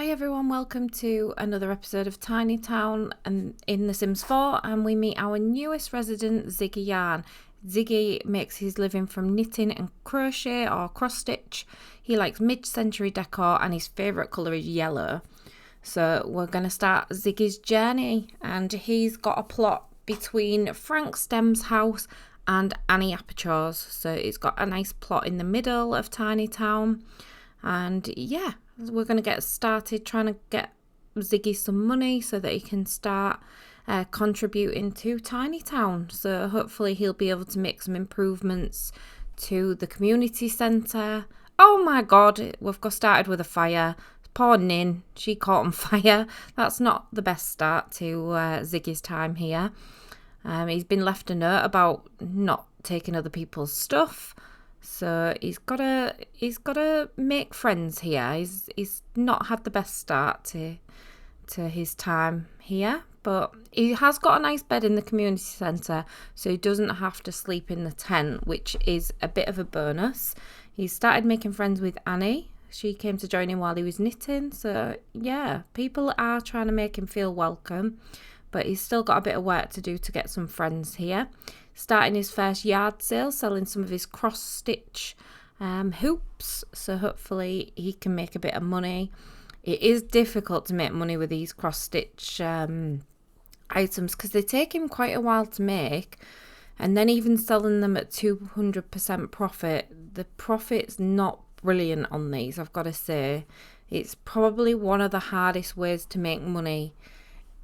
Hi everyone, welcome to another episode of Tiny Town and in The Sims 4, and we meet our newest resident, Ziggy Yarn. Ziggy makes his living from knitting and crochet or cross stitch. He likes mid-century decor and his favourite colour is yellow. So we're going to start Ziggy's journey, and he's got a plot between Frank Stem's house and Annie Aperture's. So he's got a nice plot in the middle of Tiny Town, and yeah, we're going to get started trying to get Ziggy some money so that he can start contributing to Tiny Town. So hopefully he'll be able to make some improvements to the community centre. Oh my god, we've got started with a fire. Poor Nin, she caught on fire. That's not the best start to Ziggy's time here. He's been left a note about not taking other people's stuff. So he's gotta make friends here. He's not had the best start to his time here, but he has got a nice bed in the community centre, so he doesn't have to sleep in the tent, which is a bit of a bonus. He started making friends with Annie. She came to join him while he was knitting. So yeah, people are trying to make him feel welcome, but he's still got a bit of work to do to get some friends here. Starting his first yard sale, selling some of his cross-stitch hoops, so hopefully he can make a bit of money. It is difficult to make money with these cross-stitch items because they take him quite a while to make, and then even selling them at 200% profit, the profit's not brilliant on these, I've got to say. It's probably one of the hardest ways to make money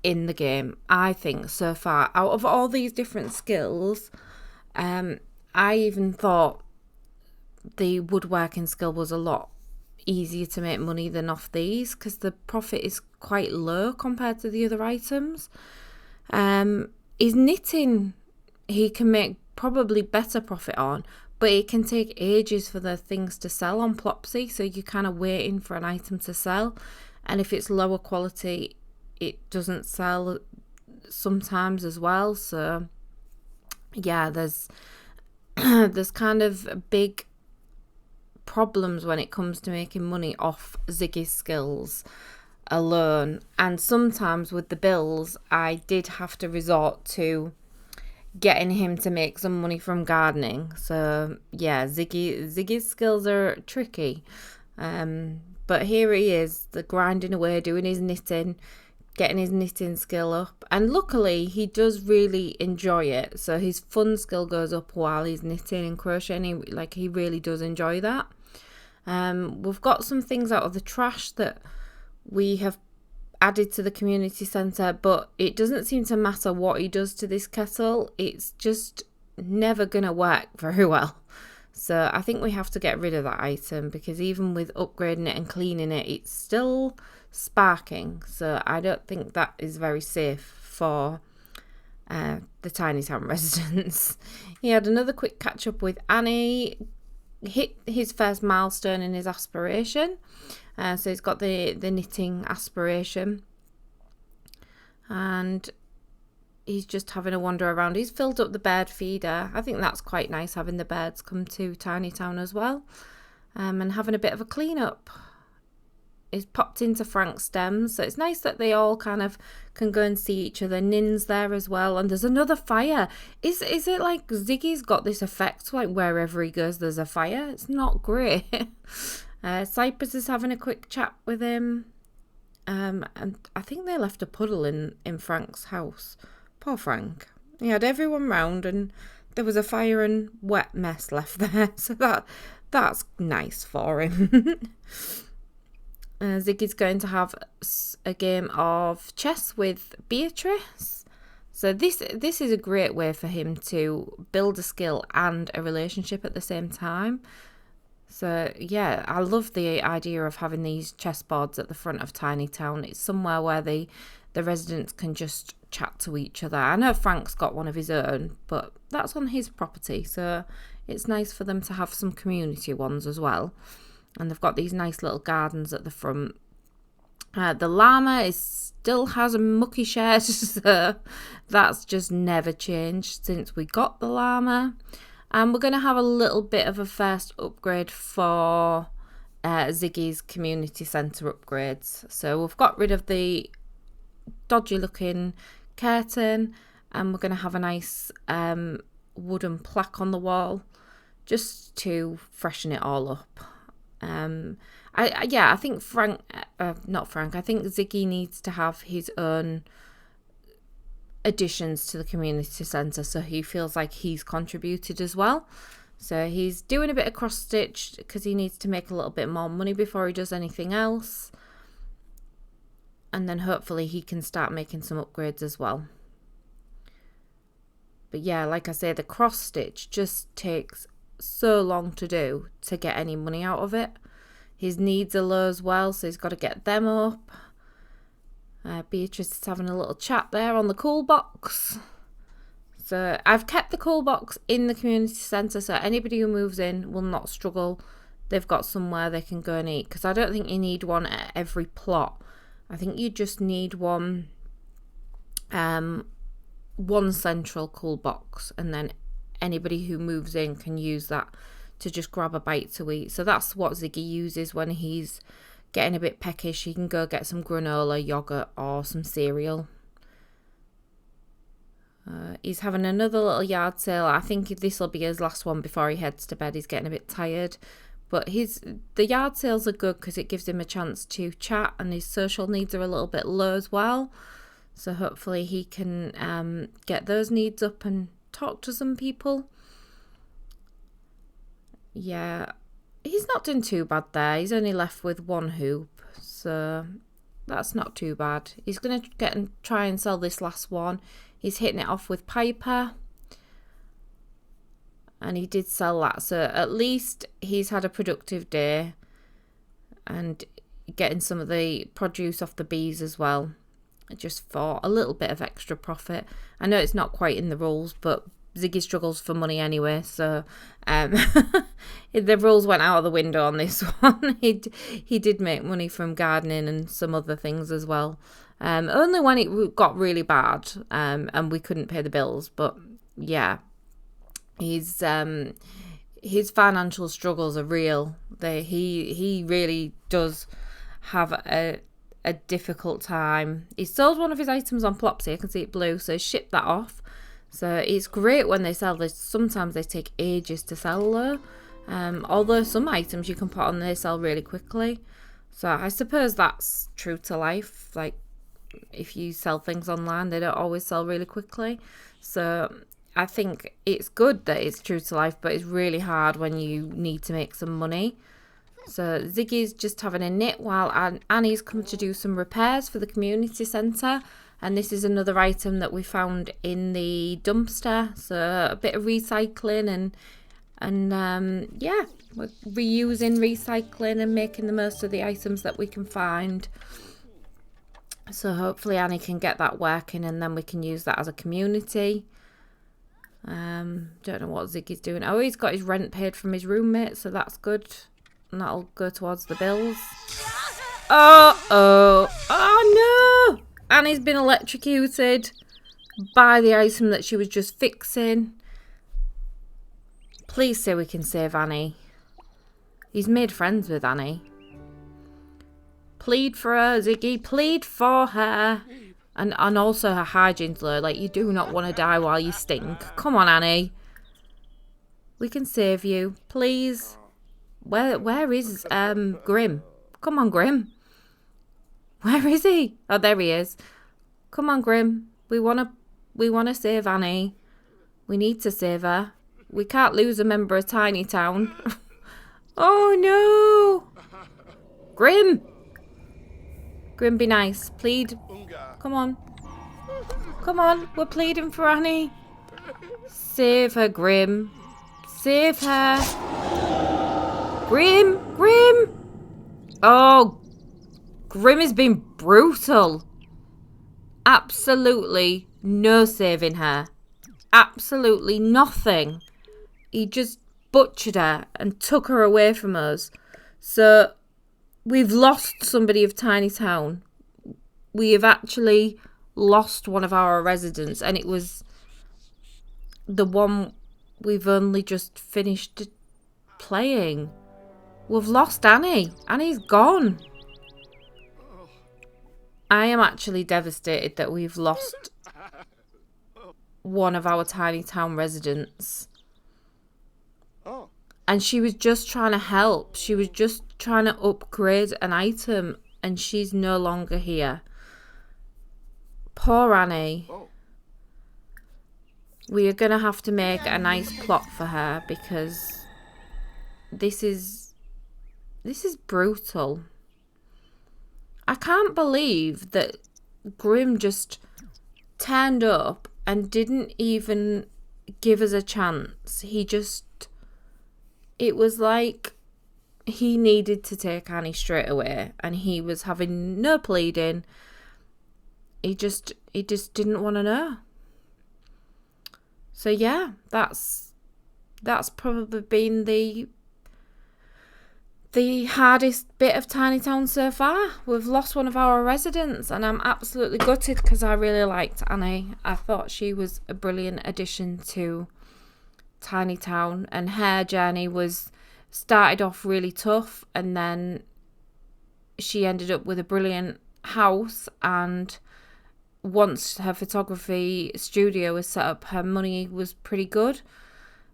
in the game, I think, so far. Out of all these different skills, I even thought the woodworking skill was a lot easier to make money than off these, because the profit is quite low compared to the other items. His knitting, he can make probably better profit on, but it can take ages for the things to sell on Plopsy, so you're kind of waiting for an item to sell, and if it's lower quality, it doesn't sell sometimes as well. So yeah, there's kind of big problems when it comes to making money off Ziggy's skills alone. And sometimes with the bills, I did have to resort to getting him to make some money from gardening. So yeah, Ziggy's skills are tricky. But here he is, the grinding away, doing his knitting, getting his knitting skill up, and luckily he does really enjoy it, so his fun skill goes up while he's knitting and crocheting. He really does enjoy that. We've got some things out of the trash that we have added to the community centre, but it doesn't seem to matter what he does to this kettle, it's just never gonna work very well. So I think we have to get rid of that item, because even with upgrading it and cleaning it, it's still sparking. So I don't think that is very safe for the Tiny Town residents. He had another quick catch up with Annie, hit his first milestone in his aspiration. So he's got the knitting aspiration, and he's just having a wander around. He's filled up the bird feeder. I think that's quite nice, having the birds come to Tiny Town as well, and having a bit of a clean up. He's popped into Frank Stem's, so it's nice that they all kind of can go and see each other. Nin's there as well, and there's another fire. Is it like Ziggy's got this effect, like wherever he goes there's a fire? It's not great. Cypress is having a quick chat with him, and I think they left a puddle in Frank's house. Poor Frank. He had everyone round and there was a fire and wet mess left there, so that's nice for him. Ziggy's going to have a game of chess with Beatrice. So this is a great way for him to build a skill and a relationship at the same time. So yeah, I love the idea of having these chessboards at the front of Tiny Town. It's somewhere where the residents can just chat to each other. I know Frank's got one of his own, but that's on his property, so it's nice for them to have some community ones as well. And they've got these nice little gardens at the front. The llama still has a mucky shed, so that's just never changed since we got the llama. And we're going to have a little bit of a first upgrade for Ziggy's community centre upgrades. So we've got rid of the dodgy looking curtain, and we're going to have a nice wooden plaque on the wall just to freshen it all up. I think I think Ziggy needs to have his own additions to the community centre, so he feels like he's contributed as well. So he's doing a bit of cross stitch because he needs to make a little bit more money before he does anything else, and then hopefully he can start making some upgrades as well. But yeah, like I say, the cross stitch just takes so long to do to get any money out of it. His needs are low as well, so he's got to get them up. Beatrice is having a little chat there on the cool box. So I've kept the cool box in the community centre, so anybody who moves in will not struggle. They've got somewhere they can go and eat, because I don't think you need one at every plot. I think you just need one central cool box, and then anybody who moves in can use that to just grab a bite to eat. So that's what Ziggy uses when he's getting a bit peckish. He can go get some granola, yogurt, or some cereal. He's having another little yard sale. I think this will be his last one before he heads to bed. He's getting a bit tired. But the yard sales are good because it gives him a chance to chat, and his social needs are a little bit low as well. So hopefully he can get those needs up and talk to some people. Yeah, he's not doing too bad there. He's only left with one hoop, so that's not too bad. He's going to get and try and sell this last one. He's hitting it off with Piper, and he did sell that. So at least he's had a productive day and getting some of the produce off the bees as well, just for a little bit of extra profit. I know it's not quite in the rules, but Ziggy struggles for money anyway, so the rules went out of the window on this one. He did make money from gardening and some other things as well. Only when it got really bad and we couldn't pay the bills. But yeah, his financial struggles are real. He really does have a difficult time. He sold one of his items on Plopsy. I can see it blue, so he shipped that off. So it's great when they sell. Sometimes they take ages to sell though. Although some items you can put on, they sell really quickly. So I suppose that's true to life. Like if you sell things online, they don't always sell really quickly. So I think it's good that it's true to life, but it's really hard when you need to make some money. So Ziggy's just having a knit while Annie's come to do some repairs for the community centre. And this is another item that we found in the dumpster. So a bit of recycling and yeah, we're reusing, recycling and making the most of the items that we can find. So hopefully Annie can get that working, and then we can use that as a community. Don't know what Ziggy's doing. Oh, he's got his rent paid from his roommate, so that's good. And that'll go towards the bills. Oh no! Annie's been electrocuted by the item that she was just fixing. Please say we can save Annie. He's made friends with Annie. Plead for her, Ziggy. Plead for her. And also her hygiene's low. Like, you do not want to die while you stink. Come on, Annie. We can save you. Please. Where is Grim? Come on, Grim. Where is he? Oh, there he is. Come on, Grim. We wanna save Annie. We need to save her. We can't lose a member of Tiny Town. Oh no! Grim! Grim, be nice. Plead. Come on. Come on. We're pleading for Annie. Save her, Grim. Save her. Grim! Grim! Oh, Grim has been brutal. Absolutely no saving her. Absolutely nothing. He just butchered her and took her away from us. So we've lost somebody of Tiny Town. We have actually lost one of our residents, and it was the one we've only just finished playing. We've lost Annie. Annie's gone. I am actually devastated that we've lost one of our tiny town residents. And she was just trying to help. She was just trying to upgrade an item, and she's no longer here. Poor Annie. We are going to have to make a nice plot for her, because this is brutal. I can't believe that Grim just turned up and didn't even give us a chance. It was like he needed to take Annie straight away, and he was having no pleading. He just didn't want to know. So yeah, that's probably been the hardest bit of Tiny Town so far. We've lost one of our residents, and I'm absolutely gutted because I really liked Annie. I thought she was a brilliant addition to Tiny Town, and her journey started off really tough, and then she ended up with a brilliant house, and once her photography studio was set up, her money was pretty good.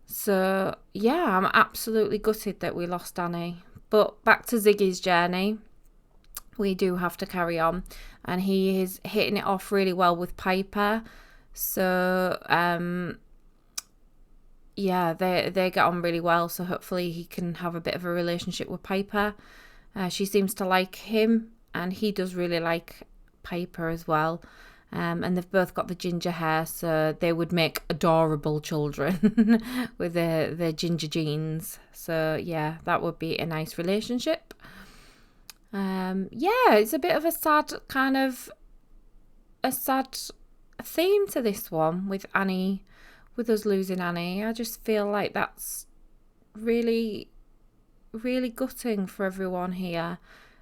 So yeah, I'm absolutely gutted that we lost Annie. But back to Ziggy's journey, we do have to carry on, and he is hitting it off really well with Piper. So yeah, they get on really well, so hopefully he can have a bit of a relationship with Piper. She seems to like him, and he does really like Piper as well. And they've both got the ginger hair, so they would make adorable children with their ginger genes. So yeah, that would be a nice relationship. Yeah, it's a bit of a sad theme to this one with Annie, with us losing Annie. I just feel like that's really, really gutting for everyone here.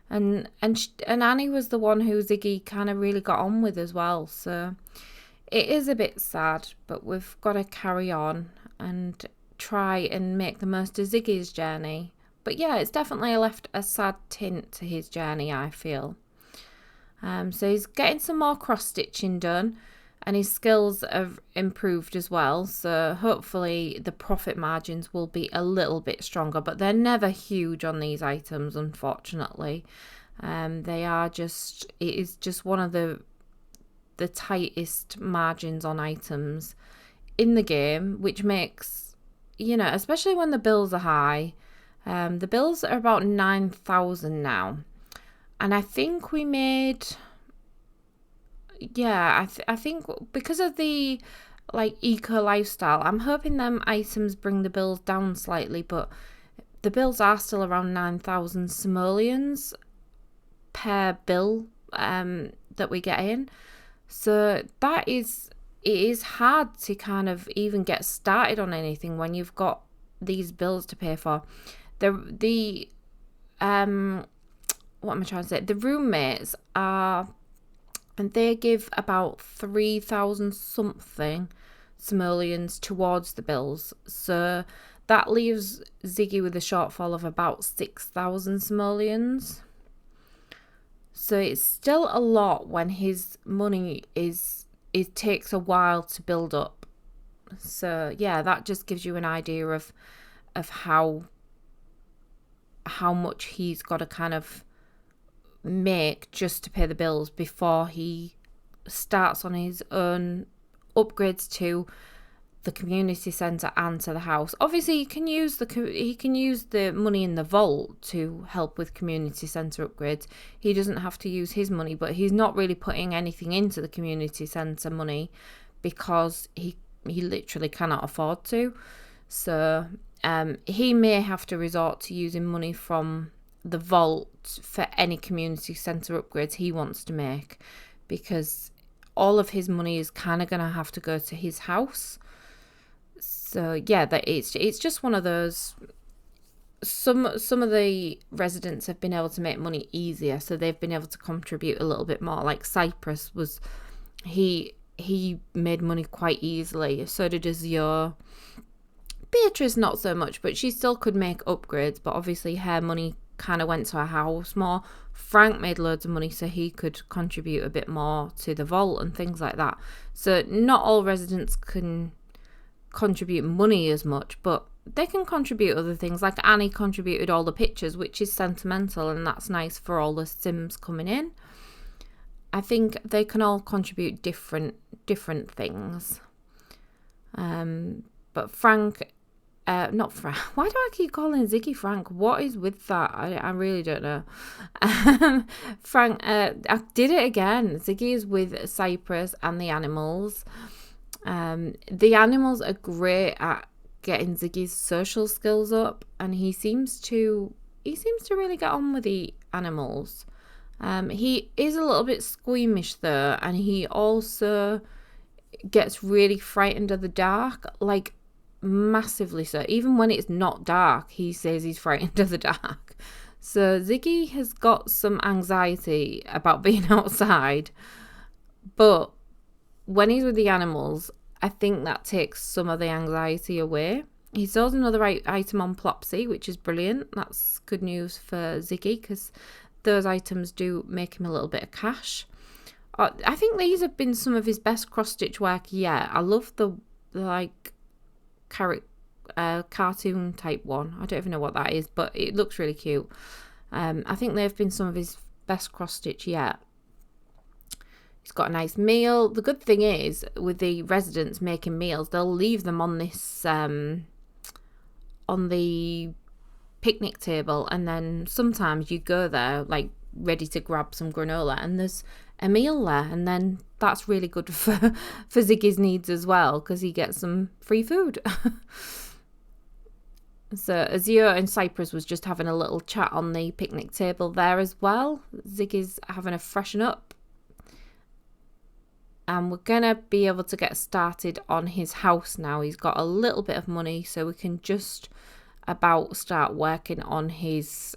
And Annie was the one who Ziggy kind of really got on with as well. So it is a bit sad, but we've got to carry on and try and make the most of Ziggy's journey. But yeah, it's definitely left a sad tint to his journey, I feel. So he's getting some more cross-stitching done, and his skills have improved as well. So hopefully the profit margins will be a little bit stronger, but they're never huge on these items, unfortunately. It is just one of the tightest margins on items in the game, which makes, especially when the bills are high. The bills are about 9,000 now, and I think we made... Yeah, I think because of the eco lifestyle, I'm hoping them items bring the bills down slightly, but the bills are still around 9,000 simoleons per bill that we get in. So it is hard to kind of even get started on anything when you've got these bills to pay for. What am I trying to say? The roommates are... and they give about 3,000 something simoleons towards the bills. So that leaves Ziggy with a shortfall of about 6,000 simoleons. So it's still a lot when his money it takes a while to build up. So yeah, that just gives you an idea of how much he's got to kind of make just to pay the bills before he starts on his own upgrades to the community centre and to the house. Obviously, he can use the money in the vault to help with community centre upgrades. He doesn't have to use his money, but he's not really putting anything into the community centre money because he literally cannot afford to. So he may have to resort to using money from the vault for any community centre upgrades he wants to make, because all of his money is kind of going to have to go to his house. So yeah, that it's just one of those. Some of the residents have been able to make money easier, so they've been able to contribute a little bit more. Like Cyprus was, he made money quite easily. So did Azure. Beatrice not so much, but she still could make upgrades, but obviously her money kind of went to her house more. Frank made loads of money, so he could contribute a bit more to the vault and things like that. So not all residents can contribute money as much, but they can contribute other things. Like Annie contributed all the pictures, which is sentimental, and that's nice for all the Sims coming in. I think they can all contribute different things. But Frank, not Frank. Why do I keep calling Ziggy Frank? What is with that? I really don't know. Frank, I did it again. Ziggy is with Cypress and the animals. The animals are great at getting Ziggy's social skills up, and he seems to really get on with the animals. He is a little bit squeamish though, and he also gets really frightened of the dark, like massively so. Even when it's not dark, he says he's frightened of the dark. So Ziggy has got some anxiety about being outside, but when he's with the animals, I think that takes some of the anxiety away. He sells another item on Plopsy, which is brilliant. That's good news for Ziggy, because those items do make him a little bit of cash. I think these have been some of his best cross-stitch work yet. I love the like cartoon type one. I don't even know what that is, but it looks really cute. I think they've been some of his best cross-stitch yet. He's got a nice meal. The good thing is, with the residents making meals, they'll leave them on this on the picnic table, and then sometimes you go there like ready to grab some granola, and there's a meal there, and then that's really good for Ziggy's needs as well, because he gets some free food. So Azure and Cypress was just having a little chat on the picnic table there as well. Ziggy's having a freshen up. And we're going to be able to get started on his house now. He's got a little bit of money, so we can just about start working on his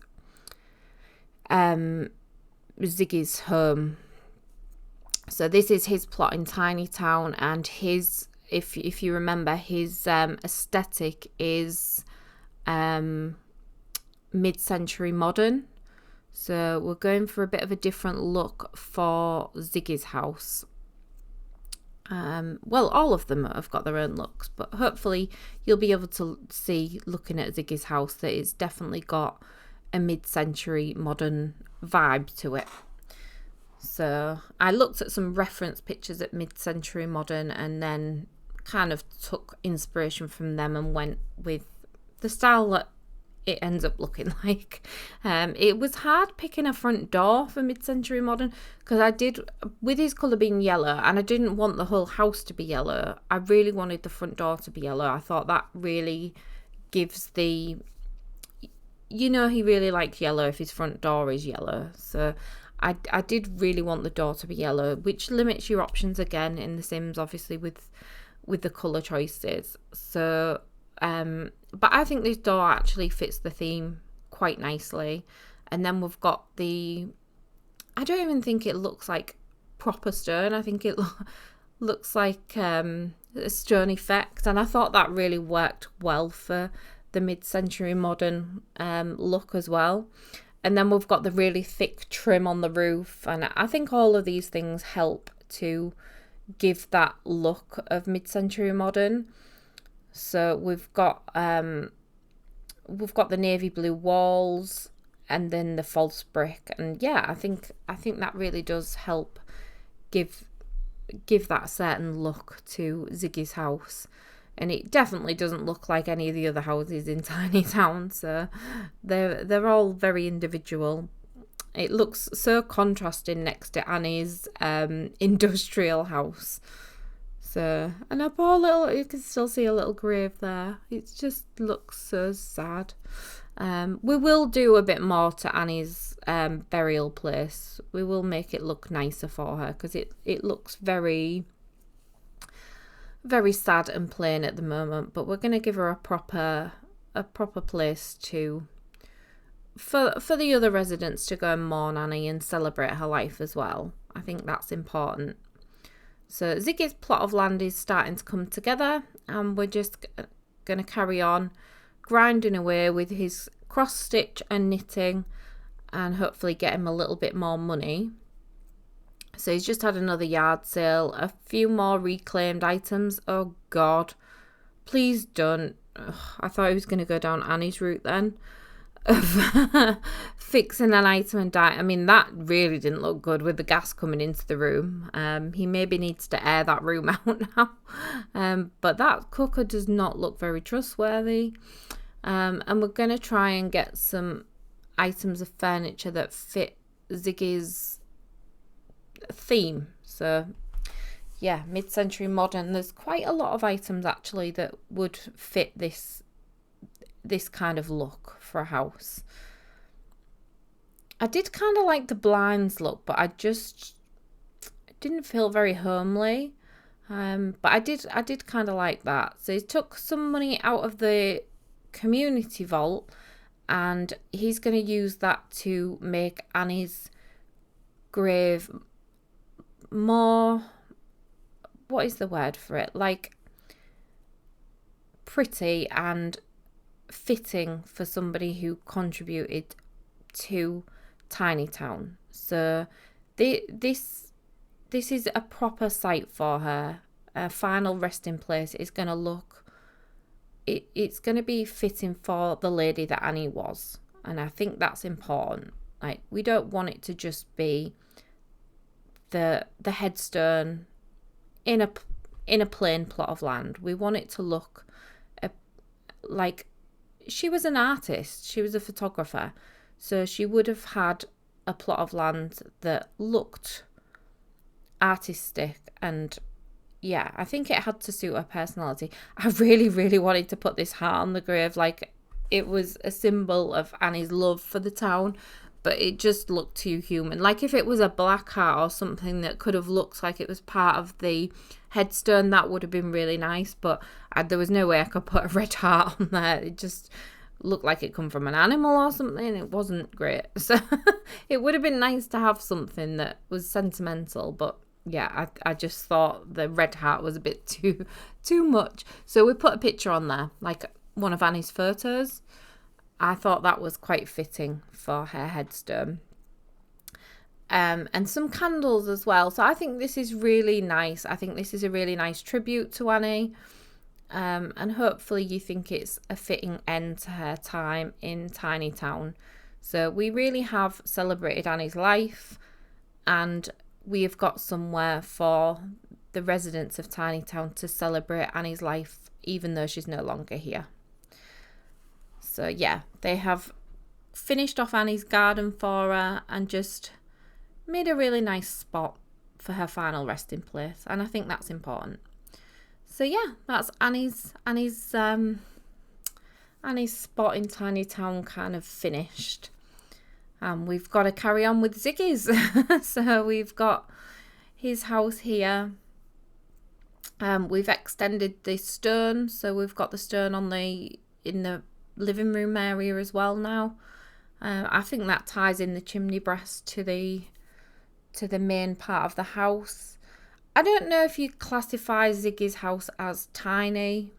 Ziggy's home. So this is his plot in Tiny Town, and his, if you remember, his aesthetic is mid-century modern. So we're going for a bit of a different look for Ziggy's house. Well, all of them have got their own looks, but hopefully you'll be able to see, looking at Ziggy's house, that it's definitely got a mid-century modern vibe to it. So I looked at some reference pictures at mid-century modern, and then kind of took inspiration from them and went with the style that it ends up looking like. It was hard picking a front door for mid-century modern, because I did, with his colour being yellow, and I didn't want the whole house to be yellow. I really wanted the front door to be yellow. I thought that really gives the, he really likes yellow if his front door is yellow. So I did really want the door to be yellow, which limits your options again in The Sims, obviously, with the colour choices. So but I think this door actually fits the theme quite nicely. And then we've got I don't even think it looks like proper stone. I think it looks like a stone effect. And I thought that really worked well for the mid-century modern look as well. And then we've got the really thick trim on the roof. And I think all of these things help to give that look of mid-century modern. So we've got the navy blue walls, and then the false brick, and yeah, I think that really does help give that certain look to Ziggy's house. And it definitely doesn't look like any of the other houses in Tiny Town, so they're all very individual. It looks so contrasting next to Annie's industrial house. So, and a poor little, you can still see a little grave there. It just looks so sad. We will do a bit more to Annie's burial place. We will make it look nicer for her, because it looks very, very sad and plain at the moment. But we're going to give her a proper place for the other residents to go and mourn Annie and celebrate her life as well. I think that's important. So Ziggy's plot of land is starting to come together, and we're just going to carry on grinding away with his cross stitch and knitting and hopefully get him a little bit more money. So he's just had another yard sale, a few more reclaimed items. Oh God, please don't. Ugh, I thought he was going to go down Annie's route then of fixing an item and die. I mean, that really didn't look good with the gas coming into the room. He maybe needs to air that room out now. But that cooker does not look very trustworthy. And we're going to try and get some items of furniture that fit Ziggy's theme. So yeah, mid-century modern. There's quite a lot of items actually that would fit this kind of look for a house. I did kind of like the blinds look, but I didn't feel very homely. But I did kind of like that. So he took some money out of the community vault and he's going to use that to make Annie's grave more, what is the word for it, like pretty and fitting for somebody who contributed to Tiny Town. So this is a proper site for her. A final resting place is going to look, it's going to be fitting for the lady that Annie was, and I think that's important. Like, we don't want it to just be the headstone in a plain plot of land. We want it to look like she was an artist, she was a photographer, so she would have had a plot of land that looked artistic. And yeah, I think it had to suit her personality. I really, really wanted to put this heart on the grave, like it was a symbol of Annie's love for the town, but it just looked too human. Like if it was a black heart or something that could have looked like it was part of the headstone, that would have been really nice, but there was no way I could put a red heart on there. It just looked like it come from an animal or something. It wasn't great. So it would have been nice to have something that was sentimental, but yeah, I just thought the red heart was a bit too much. So we put a picture on there, like one of Annie's photos. I thought that was quite fitting for her headstone. And some candles as well. So I think this is really nice. I think this is a really nice tribute to Annie. And hopefully you think it's a fitting end to her time in Tiny Town. So we really have celebrated Annie's life, and we have got somewhere for the residents of Tiny Town to celebrate Annie's life, even though she's no longer here. So yeah, they have finished off Annie's garden for her and just made a really nice spot for her final resting place, and I think that's important. So yeah, that's Annie's spot in Tiny Town kind of finished. We've got to carry on with Ziggy's. So we've got his house here. We've extended the stone, so we've got the stone in the living room area as well now. I think that ties in the chimney breast to the main part of the house. I don't know if you classify Ziggy's house as tiny.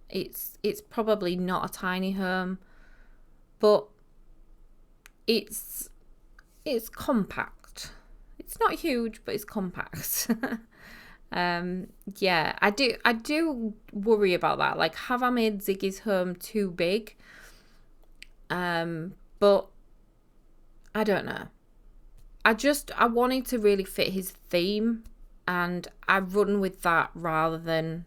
It's probably not a tiny home, but it's compact. It's not huge, but it's compact. Yeah, I do worry about that. Like, have I made Ziggy's home too big? But I don't know. I wanted to really fit his theme, and I run with that rather than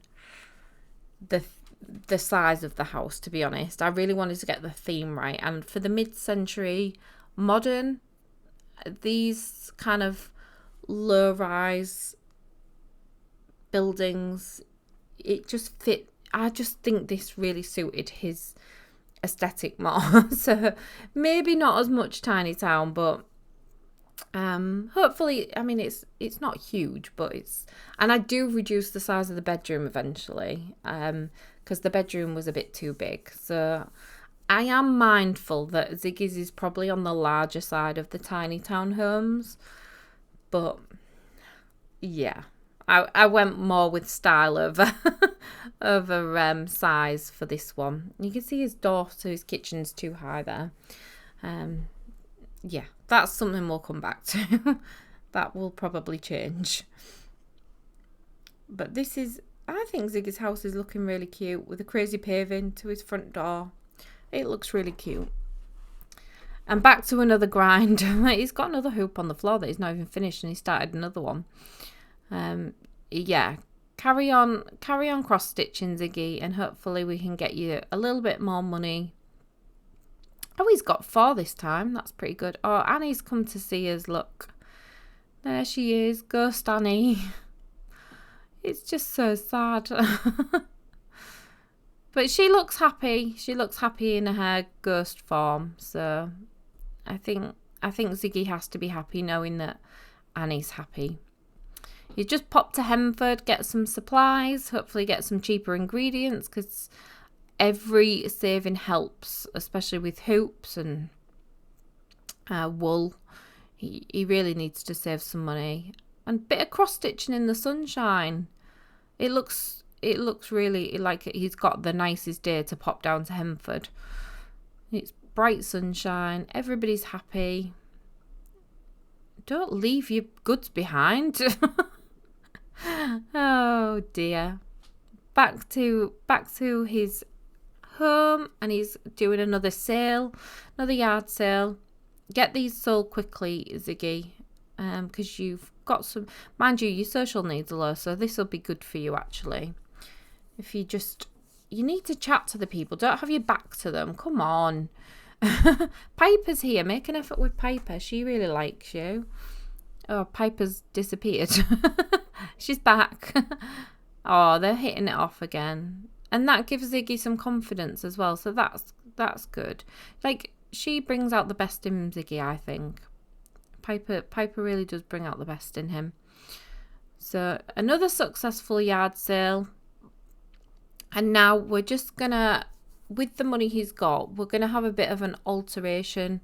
the size of the house, to be honest. I really wanted to get the theme right. And for the mid-century modern, these kind of low-rise buildings, it just fit. I just think this really suited his aesthetic more. So maybe not as much Tiny Town, but hopefully, I mean, it's not huge, but and I do reduce the size of the bedroom eventually, because the bedroom was a bit too big. So I am mindful that Ziggy's is probably on the larger side of the Tiny Town homes, but yeah, I went more with style over over size for this one. You can see his door to his kitchen's too high there. Yeah, that's something we'll come back to. That will probably change. But this is, I think Ziggy's house is looking really cute with a crazy paving to his front door. It looks really cute. And back to another grind. He's got another hoop on the floor that he's not even finished, and he started another one. Yeah, carry on cross stitching, Ziggy, and hopefully we can get you a little bit more money. Oh, he's got 4 this time. That's pretty good. Oh, Annie's come to see us. Look, there she is, Ghost Annie. It's just so sad. But she looks happy. She looks happy in her ghost form. So I think Ziggy has to be happy knowing that Annie's happy. You just pop to Hemford, get some supplies, hopefully get some cheaper ingredients, because every saving helps, especially with hoops and wool. He really needs to save some money. And a bit of cross stitching in the sunshine. It looks really like he's got the nicest day to pop down to Hemford. It's bright sunshine. Everybody's happy. Don't leave your goods behind. Oh dear. Back to his home, and he's doing another sale, another yard sale. Get these sold quickly, Ziggy, because you've got some, mind you, your social needs are low, so this will be good for you actually. If you need to chat to the people, don't have your back to them. Come on. Piper's here. Make an effort with Piper. She really likes you. Oh, Piper's disappeared. She's back. Oh, they're hitting it off again. And that gives Ziggy some confidence as well. So that's good. Like, she brings out the best in Ziggy, I think. Piper really does bring out the best in him. So another successful yard sale. And now we're just gonna, with the money he's got, we're gonna have a bit of an alteration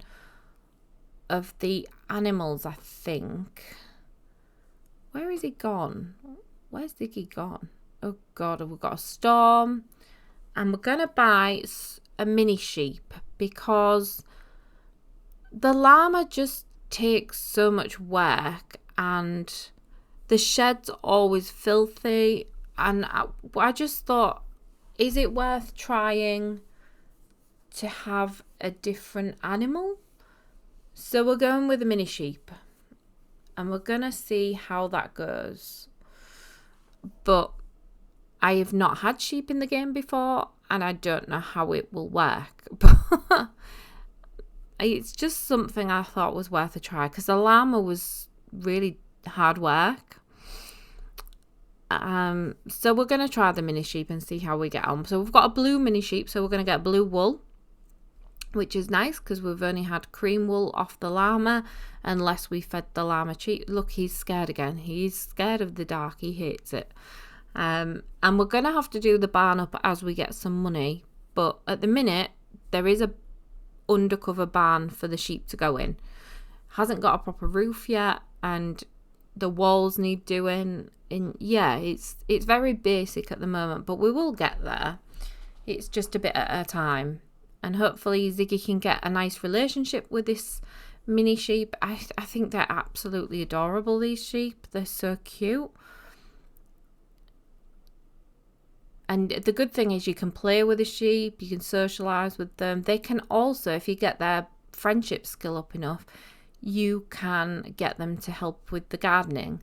of the animals, I think. Where is he gone? Where's Ziggy gone? Oh God, we've got a storm. And we're gonna buy a mini sheep because the llama just takes so much work, and the shed's always filthy. And I just thought, is it worth trying to have a different animal? So we're going with a mini sheep, and we're gonna see how that goes. But I have not had sheep in the game before, and I don't know how it will work. But it's just something I thought was worth a try, because the llama was really hard work. So we're going to try the mini sheep and see how we get on. So we've got a blue mini sheep, so we're going to get blue wool, which is nice because we've only had cream wool off the llama unless we fed the llama cheap. Look, he's scared again. He's scared of the dark. He hates it. And we're going to have to do the barn up as we get some money. But at the minute, there is a undercover barn for the sheep to go in. Hasn't got a proper roof yet, and the walls need doing. Yeah, it's very basic at the moment, but we will get there. It's just a bit at a time. And hopefully Ziggy can get a nice relationship with this mini sheep. I think they're absolutely adorable, these sheep. They're so cute. And the good thing is you can play with the sheep, you can socialise with them. They can also, if you get their friendship skill up enough, you can get them to help with the gardening.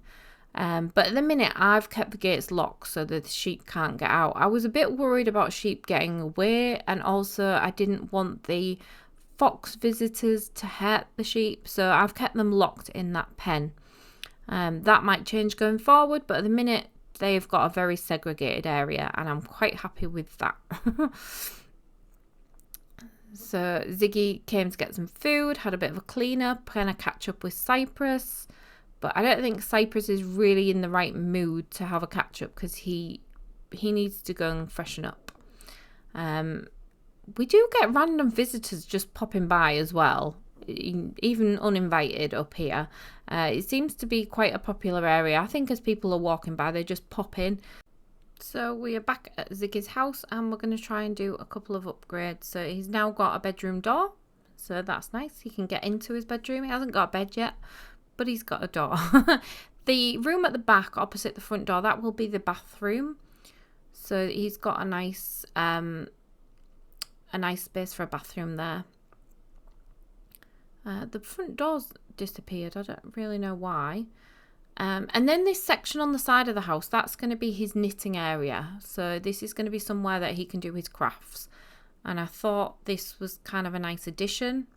But at the minute, I've kept the gates locked so that the sheep can't get out. I was a bit worried about sheep getting away, and also I didn't want the fox visitors to hurt the sheep, so I've kept them locked in that pen. That might change going forward, but at the minute, they've got a very segregated area, and I'm quite happy with that. So Ziggy came to get some food, had a bit of a clean up, kind of catch up with Cypress. But I don't think Cypress is really in the right mood to have a catch up because he needs to go and freshen up. We do get random visitors just popping by as well. even uninvited up here. It seems to be quite a popular area. I think as people are walking by, they just pop in. So we are back at Ziggy's house and we're going to try and do a couple of upgrades. So he's now got a bedroom door. So that's nice. He can get into his bedroom. He hasn't got a bed yet, but he's got a door. The room at the back opposite the front door, that will be the bathroom. So he's got a nice space for a bathroom there. The front door's disappeared. I don't really know why. And then this section on the side of the house, that's going to be his knitting area. So this is going to be somewhere that he can do his crafts. And I thought this was kind of a nice addition.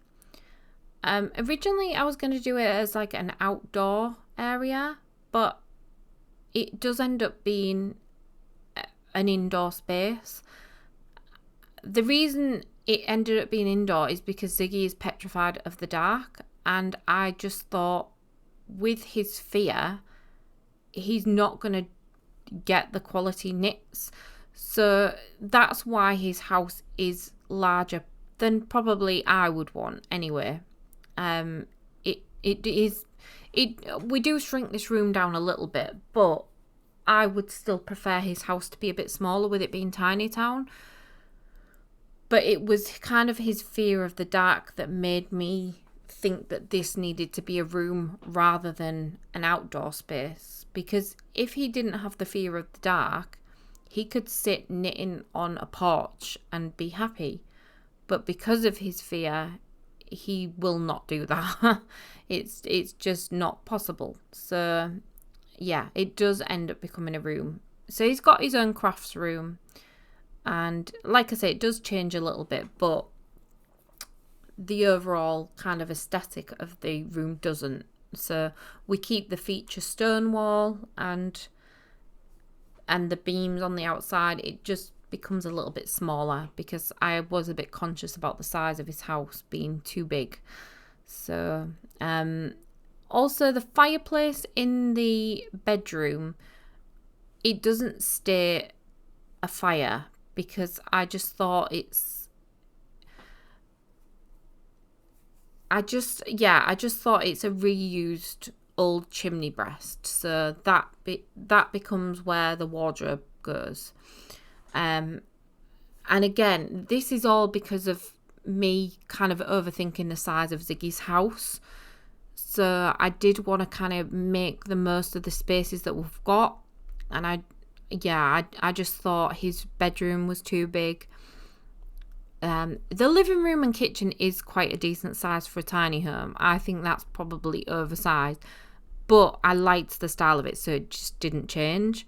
Originally, I was going to do it as like an outdoor area, but it does end up being an indoor space. The reason it ended up being indoor is because Ziggy is petrified of the dark, and I just thought with his fear he's not going to get the quality knits, so that's why his house is larger than probably I would want anyway. We do shrink this room down a little bit, but I would still prefer his house to be a bit smaller with it being tiny town. But it was kind of his fear of the dark that made me think that this needed to be a room rather than an outdoor space. Because if he didn't have the fear of the dark, he could sit knitting on a porch and be happy. But because of his fear, he will not do that. It's just not possible. So yeah, it does end up becoming a room. So he's got his own crafts room. And like I say, it does change a little bit, but the overall kind of aesthetic of the room doesn't. So we keep the feature stone wall and the beams on the outside. It just becomes a little bit smaller because I was a bit conscious about the size of his house being too big. So also the fireplace in the bedroom, it doesn't stay a fire because I just thought I just thought it's a reused old chimney breast, so that becomes where the wardrobe goes. And again, this is all because of me kind of overthinking the size of Ziggy's house. So I did want to kind of make the most of the spaces that we've got, and I just thought his bedroom was too big. The living room and kitchen is quite a decent size for a tiny home. I think that's probably oversized, but I liked the style of it, so it just didn't change.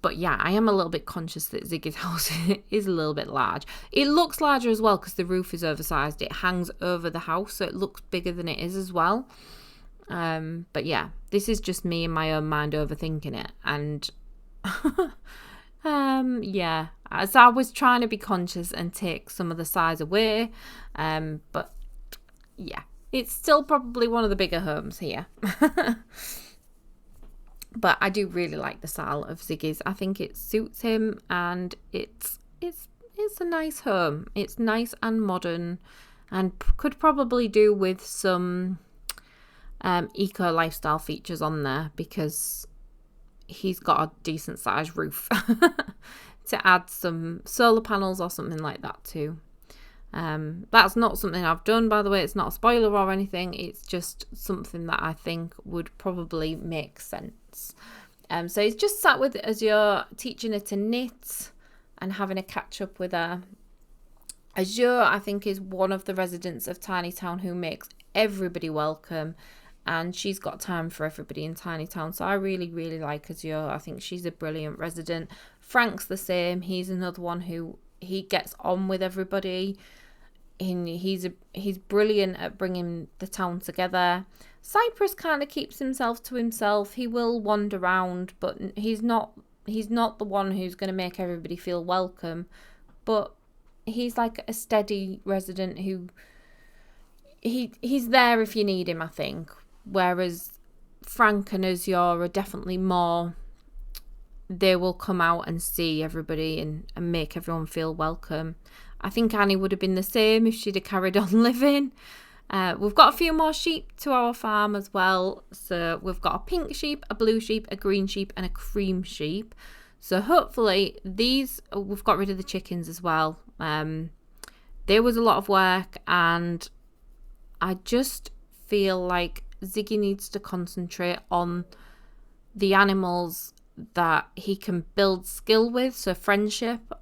But yeah, I am a little bit conscious that Ziggy's house is a little bit large. It looks larger as well because the roof is oversized. It hangs over the house, so it looks bigger than it is as well. But yeah, this is just me in my own mind overthinking it. And yeah, so I was trying to be conscious and take some of the size away. But yeah, it's still probably one of the bigger homes here. But I do really like the style of Ziggy's. I think it suits him, and it's a nice home. It's nice and modern, and could probably do with some eco lifestyle features on there because he's got a decent sized roof to add some solar panels or something like that too. That's not something I've done, by the way. It's not a spoiler or anything. It's just something that I think would probably make sense. So he's just sat with Azure, teaching her to knit and having a catch up with her. Azure, I think, is one of the residents of Tiny Town who makes everybody welcome, and she's got time for everybody in Tiny Town. So I really, really like Azure. I think she's a brilliant resident. Frank's the same. He's another one who he gets on with everybody. He's brilliant at bringing the town together. Cypress kind of keeps himself to himself. He will wander around, but he's not the one who's going to make everybody feel welcome. But he's like a steady resident who he's there if you need him, I think. Whereas Frank and Azure are definitely more, they will come out and see everybody and make everyone feel welcome. I think Annie would have been the same if she'd have carried on living. We've got a few more sheep to our farm as well. So we've got a pink sheep, a blue sheep, a green sheep and a cream sheep. So hopefully we've got rid of the chickens as well. There was a lot of work, and I just feel like Ziggy needs to concentrate on the animals that he can build skill with, so friendship,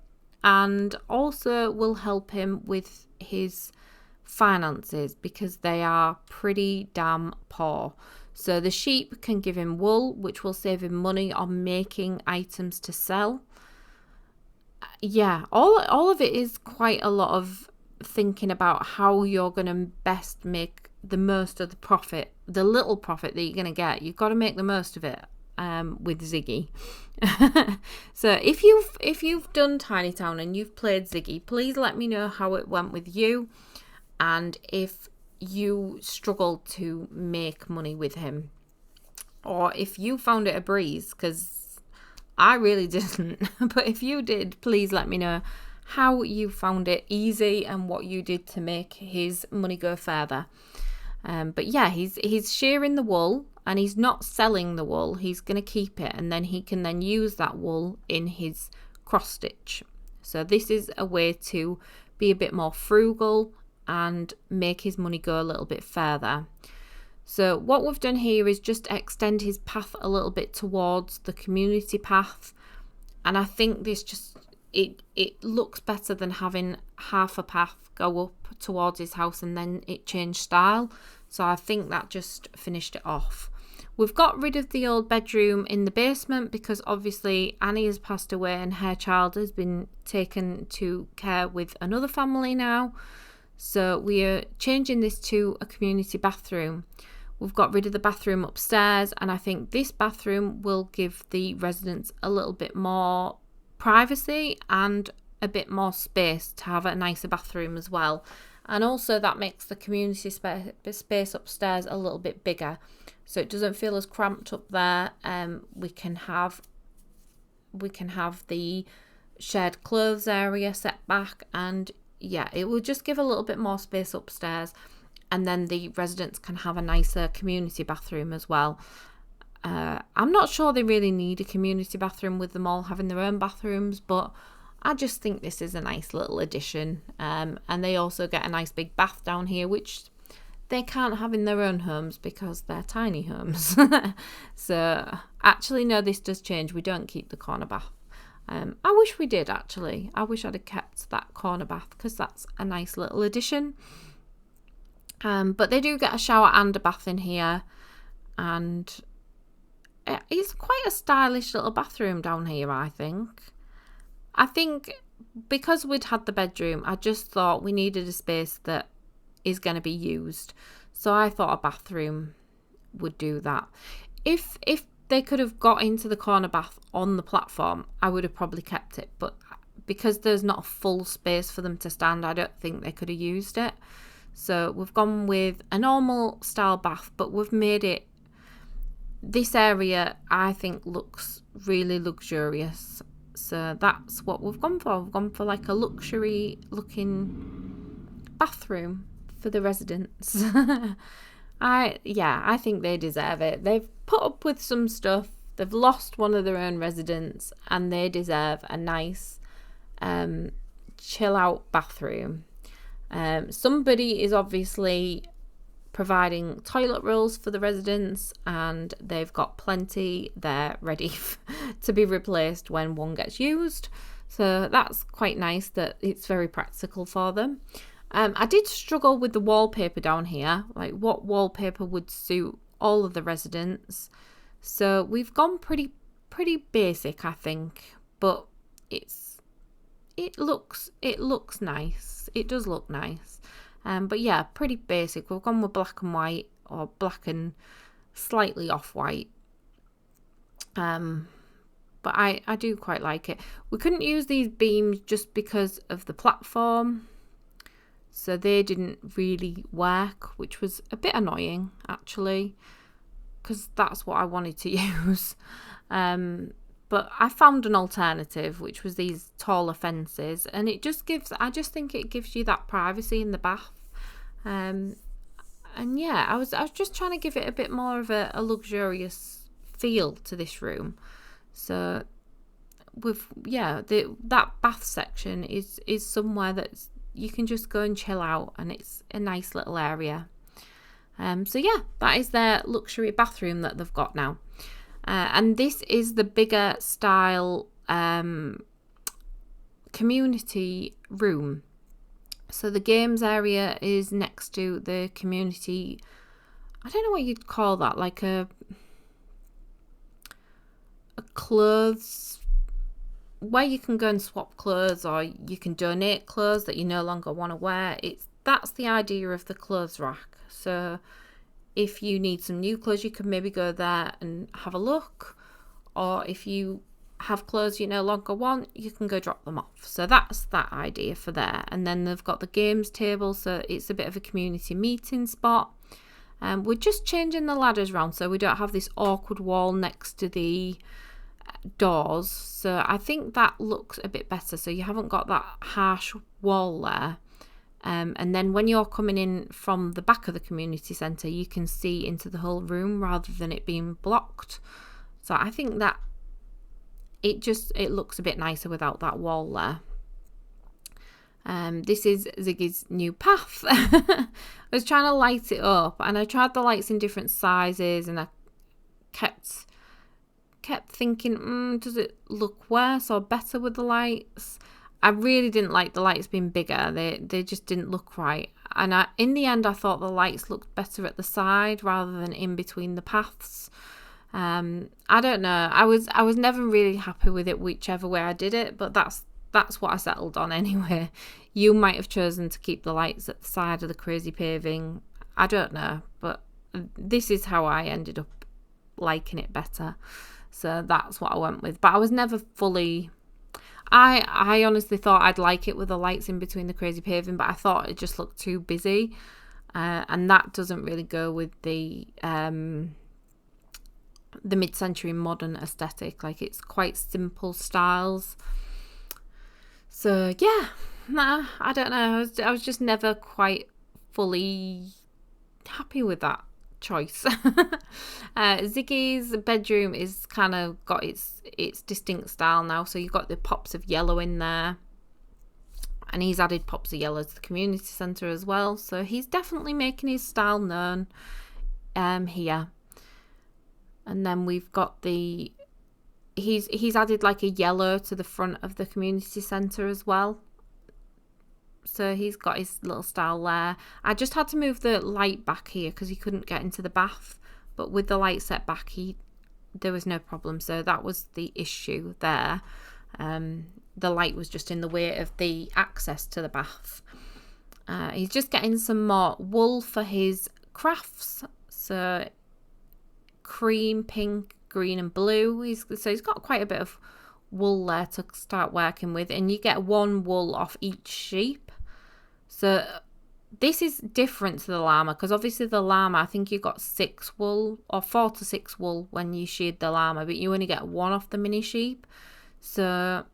and also will help him with his finances because they are pretty damn poor. So the sheep can give him wool, which will save him money on making items to sell. Yeah, all of it is quite a lot of thinking about how you're going to best make the most of the profit, the little profit that you're going to get. You've got to make the most of it with Ziggy. So if you've done Tiny Town and you've played Ziggy, please let me know how it went with you, and if you struggled to make money with him, or if you found it a breeze, because I really didn't. But if you did, please let me know how you found it easy and what you did to make his money go further. But yeah, he's shearing the wool, and he's not selling the wool. He's going to keep it, and then he can then use that wool in his cross stitch. So this is a way to be a bit more frugal and make his money go a little bit further. So what we've done here is just extend his path a little bit towards the community path, and I think this just it looks better than having half a path go up towards his house and then it changed style. So I think that just finished it off. We've got rid of the old bedroom in the basement because obviously Annie has passed away and her child has been taken to care with another family now. So we are changing this to a community bathroom. We've got rid of the bathroom upstairs, and I think this bathroom will give the residents a little bit more privacy and a bit more space to have a nicer bathroom as well. And also that makes the community space upstairs a little bit bigger, so it doesn't feel as cramped up there. We can have the shared clothes area set back, and yeah, it will just give a little bit more space upstairs, and then the residents can have a nicer community bathroom as well. I'm not sure they really need a community bathroom with them all having their own bathrooms, but I just think this is a nice little addition. And they also get a nice big bath down here, which they can't have in their own homes because they're tiny homes. So actually, no, this does change. We don't keep the corner bath. I wish we did, actually. I wish I'd have kept that corner bath because that's a nice little addition. But they do get a shower and a bath in here, and it's quite a stylish little bathroom down here, I think. I think because we'd had the bedroom, I just thought we needed a space that is going to be used. So I thought a bathroom would do that. If they could have got into the corner bath on the platform, I would have probably kept it. But because there's not a full space for them to stand, I don't think they could have used it. So we've gone with a normal style bath, but we've made it, this area I think looks really luxurious. So that's what we've gone for. We've gone for like a luxury looking bathroom for the residents. I think they deserve it. They've put up with some stuff. They've lost one of their own residents, and they deserve a nice chill out bathroom. Somebody is obviously providing toilet rolls for the residents, and they've got plenty there ready to be replaced when one gets used. So that's quite nice that it's very practical for them. I did struggle with the wallpaper down here, like what wallpaper would suit all of the residents. So we've gone pretty basic, I think, but it looks nice. It does look nice. But yeah, pretty basic. We've gone with black and white, or black and slightly off-white. But I do quite like it. We couldn't use these beams just because of the platform, so they didn't really work, which was a bit annoying actually, because that's what I wanted to use. But I found an alternative, which was these taller fences, and I just think it gives you that privacy in the bath. And yeah, I was just trying to give it a bit more of a luxurious feel to this room. So with that bath section is somewhere that you can just go and chill out, and it's a nice little area. So yeah, that is their luxury bathroom that they've got now. And this is the bigger style community room. So the games area is next to the community. I don't know what you'd call that, like a clothes, where you can go and swap clothes, or you can donate clothes that you no longer want to wear. That's the idea of the clothes rack. So if you need some new clothes, you can maybe go there and have a look, or if you have clothes you no longer want, you can go drop them off. So that's that idea for there. And then they've got the games table, so it's a bit of a community meeting spot. We're just changing the ladders around so we don't have this awkward wall next to the doors. So I think that looks a bit better, so you haven't got that harsh wall there. And then when you're coming in from the back of the community centre, you can see into the whole room rather than it being blocked. So I think that it looks a bit nicer without that wall there. This is Ziggy's new path. I was trying to light it up, and I tried the lights in different sizes, and I kept thinking, does it look worse or better with the lights? I really didn't like the lights being bigger. They just didn't look right. And in the end, I thought the lights looked better at the side rather than in between the paths. I don't know. I was never really happy with it whichever way I did it, but that's what I settled on anyway. You might have chosen to keep the lights at the side of the crazy paving. I don't know, but this is how I ended up liking it better. So that's what I went with. But I was never fully... I honestly thought I'd like it with the lights in between the crazy paving, but I thought it just looked too busy. And that doesn't really go with the mid-century modern aesthetic. Like, it's quite simple styles. So yeah, I don't know. I was just never quite fully happy with that choice. Ziggy's bedroom is kind of got its distinct style now. So you've got the pops of yellow in there, and he's added pops of yellow to the community centre as well. So he's definitely making his style known here. And then we've got he's added like a yellow to the front of the community centre as well. So he's got his little style there. I just had to move the light back here because he couldn't get into the bath. But with the light set back, there was no problem. So that was the issue there. The light was just in the way of the access to the bath. He's just getting some more wool for his crafts. So cream, pink, green and blue. So he's got quite a bit of wool there to start working with, and you get one wool off each sheep. So this is different to the llama, because obviously the llama, I think you got 6 wool or 4 to 6 wool when you sheared the llama, but you only get 1 off the mini sheep. So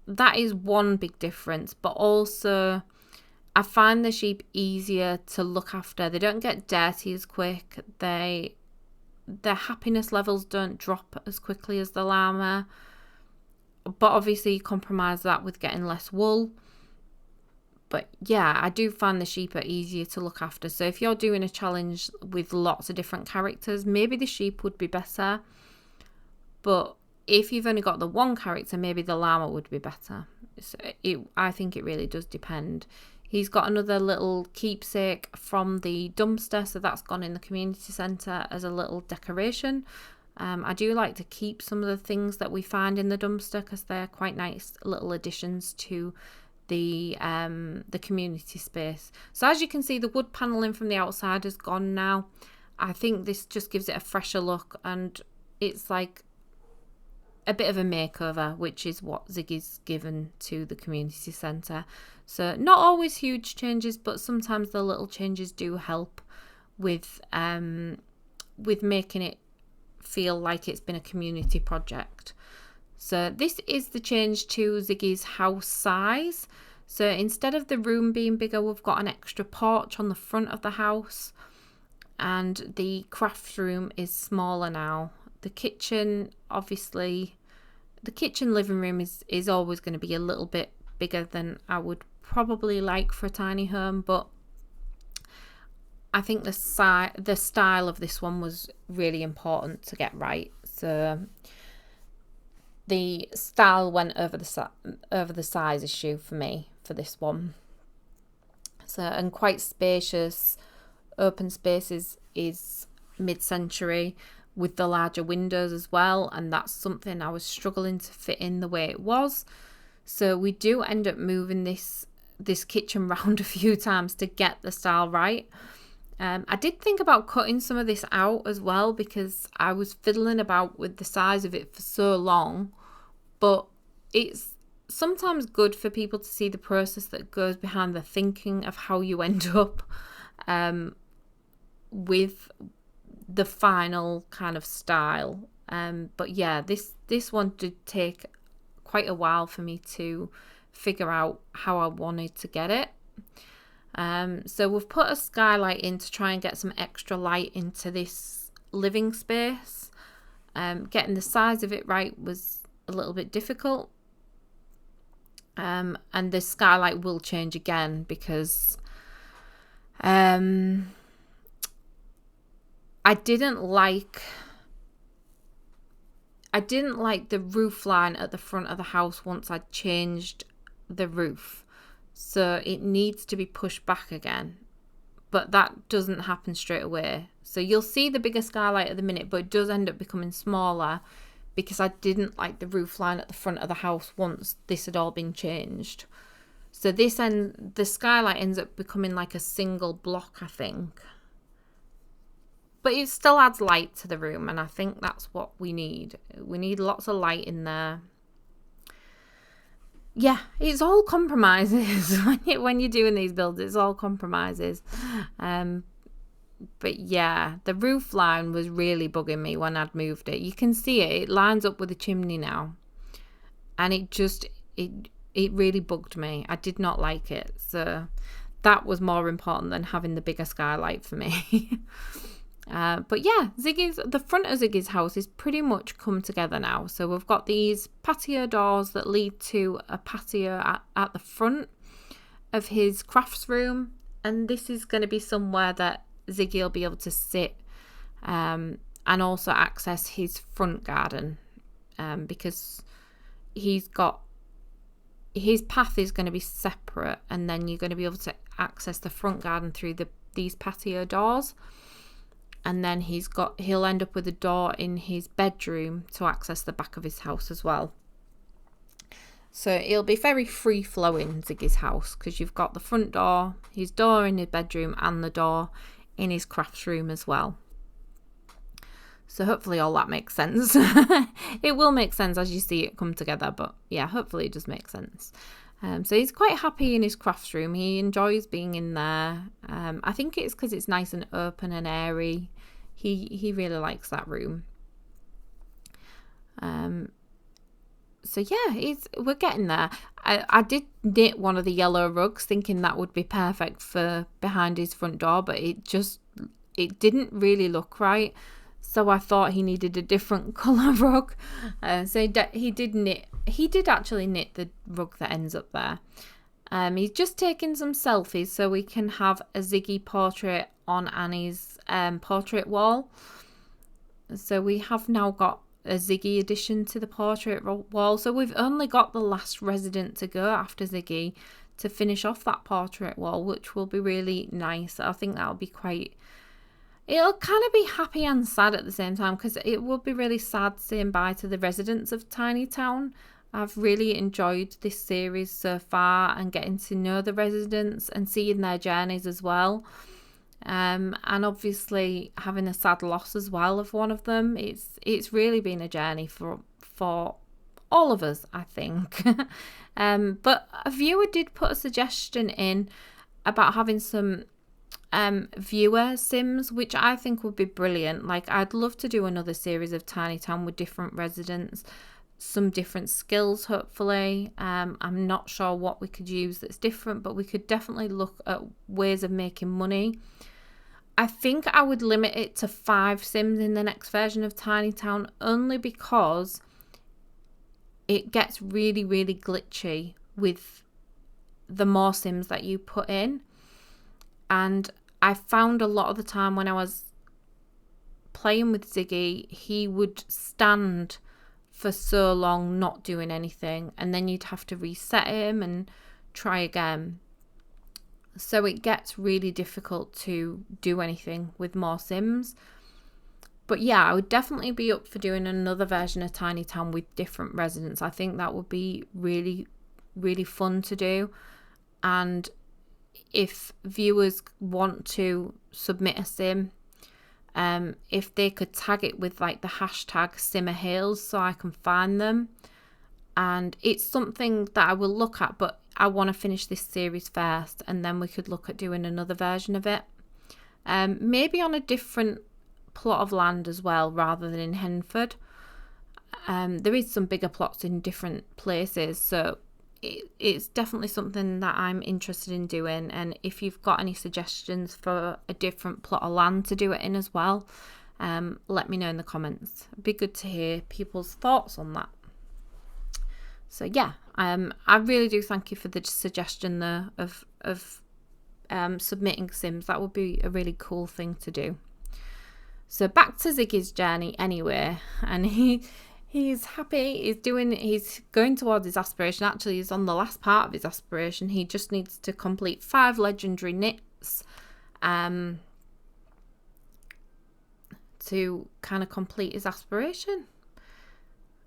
that is one big difference. But also I find the sheep easier to look after. They don't get dirty as quick. Their happiness levels don't drop as quickly as the llama. But obviously you compromise that with getting less wool. But yeah, I do find the sheep are easier to look after. So if you're doing a challenge with lots of different characters, maybe the sheep would be better. But if you've only got the one character, maybe the llama would be better. So I think it really does depend. He's got another little keepsake from the dumpster, so that's gone in the community centre as a little decoration. I do like to keep some of the things that we find in the dumpster because they're quite nice little additions to the community space. So as you can see, the wood panelling from the outside has gone now. I think this just gives it a fresher look, and it's like a bit of a makeover, which is what Ziggy's given to the community centre. So not always huge changes, but sometimes the little changes do help with making it feel like it's been a community project. So this is the change to Ziggy's house size. So instead of the room being bigger, we've got an extra porch on the front of the house. and the craft room is smaller now. The kitchen, obviously, the kitchen living room is always going to be a little bit bigger than I would probably like for a tiny home, but I think the style of this one was really important to get right. So the style went over the size issue for me for this one. So, and quite spacious, open spaces is mid-century with the larger windows as well, and that's something I was struggling to fit in the way it was. So we do end up moving this kitchen round a few times to get the style right. I did think about cutting some of this out as well, because I was fiddling about with the size of it for so long, but it's sometimes good for people to see the process that goes behind the thinking of how you end up with the final kind of style. But yeah, this one did take quite a while for me to figure out how I wanted to get it. So we've put a skylight in to try and get some extra light into this living space. Getting the size of it right was a little bit difficult. And the skylight will change again because I didn't like the roof line at the front of the house once I changed the roof. So it needs to be pushed back again. But that doesn't happen straight away. So you'll see the bigger skylight at the minute, but it does end up becoming smaller because I didn't like the roof line at the front of the house once this had all been changed. So the skylight ends up becoming like a single block, I think. But it still adds light to the room, and I think that's what we need. We need lots of light in there. Yeah, it's all compromises. When you're doing these builds, it's all compromises. But yeah, the roof line was really bugging me when I'd moved it. You can see it lines up with the chimney now. And it really bugged me. I did not like it. So that was more important than having the bigger skylight for me. But yeah, the front of Ziggy's house is pretty much come together now. So we've got these patio doors that lead to a patio at the front of his crafts room. And this is going to be somewhere that Ziggy will be able to sit and also access his front garden, because his path is going to be separate, and then you're going to be able to access the front garden through these patio doors. And then he'll end up with a door in his bedroom to access the back of his house as well. So it'll be very free flowing, Ziggy's house, because you've got the front door, his door in his bedroom, and the door in his crafts room as well. So hopefully all that makes sense. It will make sense as you see it come together, but yeah, hopefully it does make sense. So he's quite happy in his crafts room. He enjoys being in there. I think it's because it's nice and open and airy. He really likes that room. So yeah, we're getting there. I did knit one of the yellow rugs thinking that would be perfect for behind his front door, but it didn't really look right. So I thought he needed a different colour rug. So he did actually knit the rug that ends up there. He's just taking some selfies so we can have a Ziggy portrait on Annie's portrait wall. So we have now got a Ziggy addition to the portrait wall. So we've only got the last resident to go after Ziggy to finish off that portrait wall, which will be really nice. I think that'll be it'll kind of be happy and sad at the same time, because it would be really sad saying bye to the residents of Tiny Town. I've really enjoyed this series so far and getting to know the residents and seeing their journeys as well. And obviously having a sad loss as well of one of them. It's really been a journey for all of us, I think. But a viewer did put a suggestion in about having some viewer sims, which I think would be brilliant. Like, I'd love to do another series of Tiny Town with different residents, some different skills hopefully. I'm not sure what we could use that's different, but we could definitely look at ways of making money. I think I would limit it to 5 Sims in the next version of Tiny Town, only because it gets really, really glitchy with the more Sims that you put in. And I found a lot of the time when I was playing with Ziggy, he would stand for so long not doing anything, and then you'd have to reset him and try again. So it gets really difficult to do anything with more Sims. But yeah, I would definitely be up for doing another version of Tiny Town with different residents. I think that would be really, really fun to do. And if viewers want to submit a Sim, if they could tag it with like the hashtag #SimmerHales so I can find them. And it's something that I will look at, but I want to finish this series first, and then we could look at doing another version of it. Maybe on a different plot of land as well, rather than in Henford. There is some bigger plots in different places, so it's definitely something that I'm interested in doing. And if you've got any suggestions for a different plot of land to do it in as well, let me know in the comments. It'd be good to hear people's thoughts on that. So yeah, I really do thank you for the suggestion there of submitting Sims. That would be a really cool thing to do. So back to Ziggy's journey anyway, and he's happy. He's going towards his aspiration. Actually, he's on the last part of his aspiration. He just needs to complete 5 legendary knits to kind of complete his aspiration,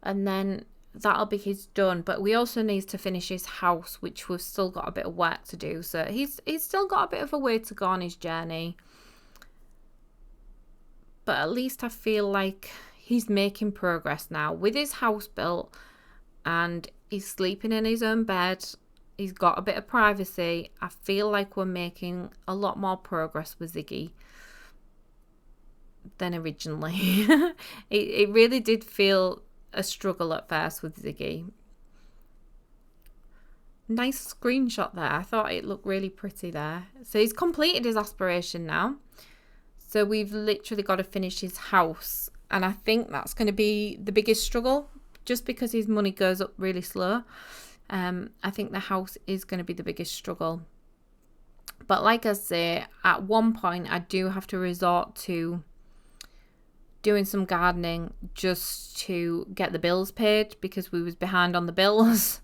and then that'll be his done. But we also need to finish his house, which we've still got a bit of work to do. So he's still got a bit of a way to go on his journey. But at least I feel like he's making progress now with his house built, and he's sleeping in his own bed. He's got a bit of privacy. I feel like we're making a lot more progress with Ziggy than originally. It really did feel a struggle at first with Ziggy. Nice screenshot there. I thought it looked really pretty there. So he's completed his aspiration now. So we've literally got to finish his house. And I think that's going to be the biggest struggle, just because his money goes up really slow. I think the house is going to be the biggest struggle. But like I say, at one point I do have to resort to doing some gardening just to get the bills paid, because we was behind on the bills.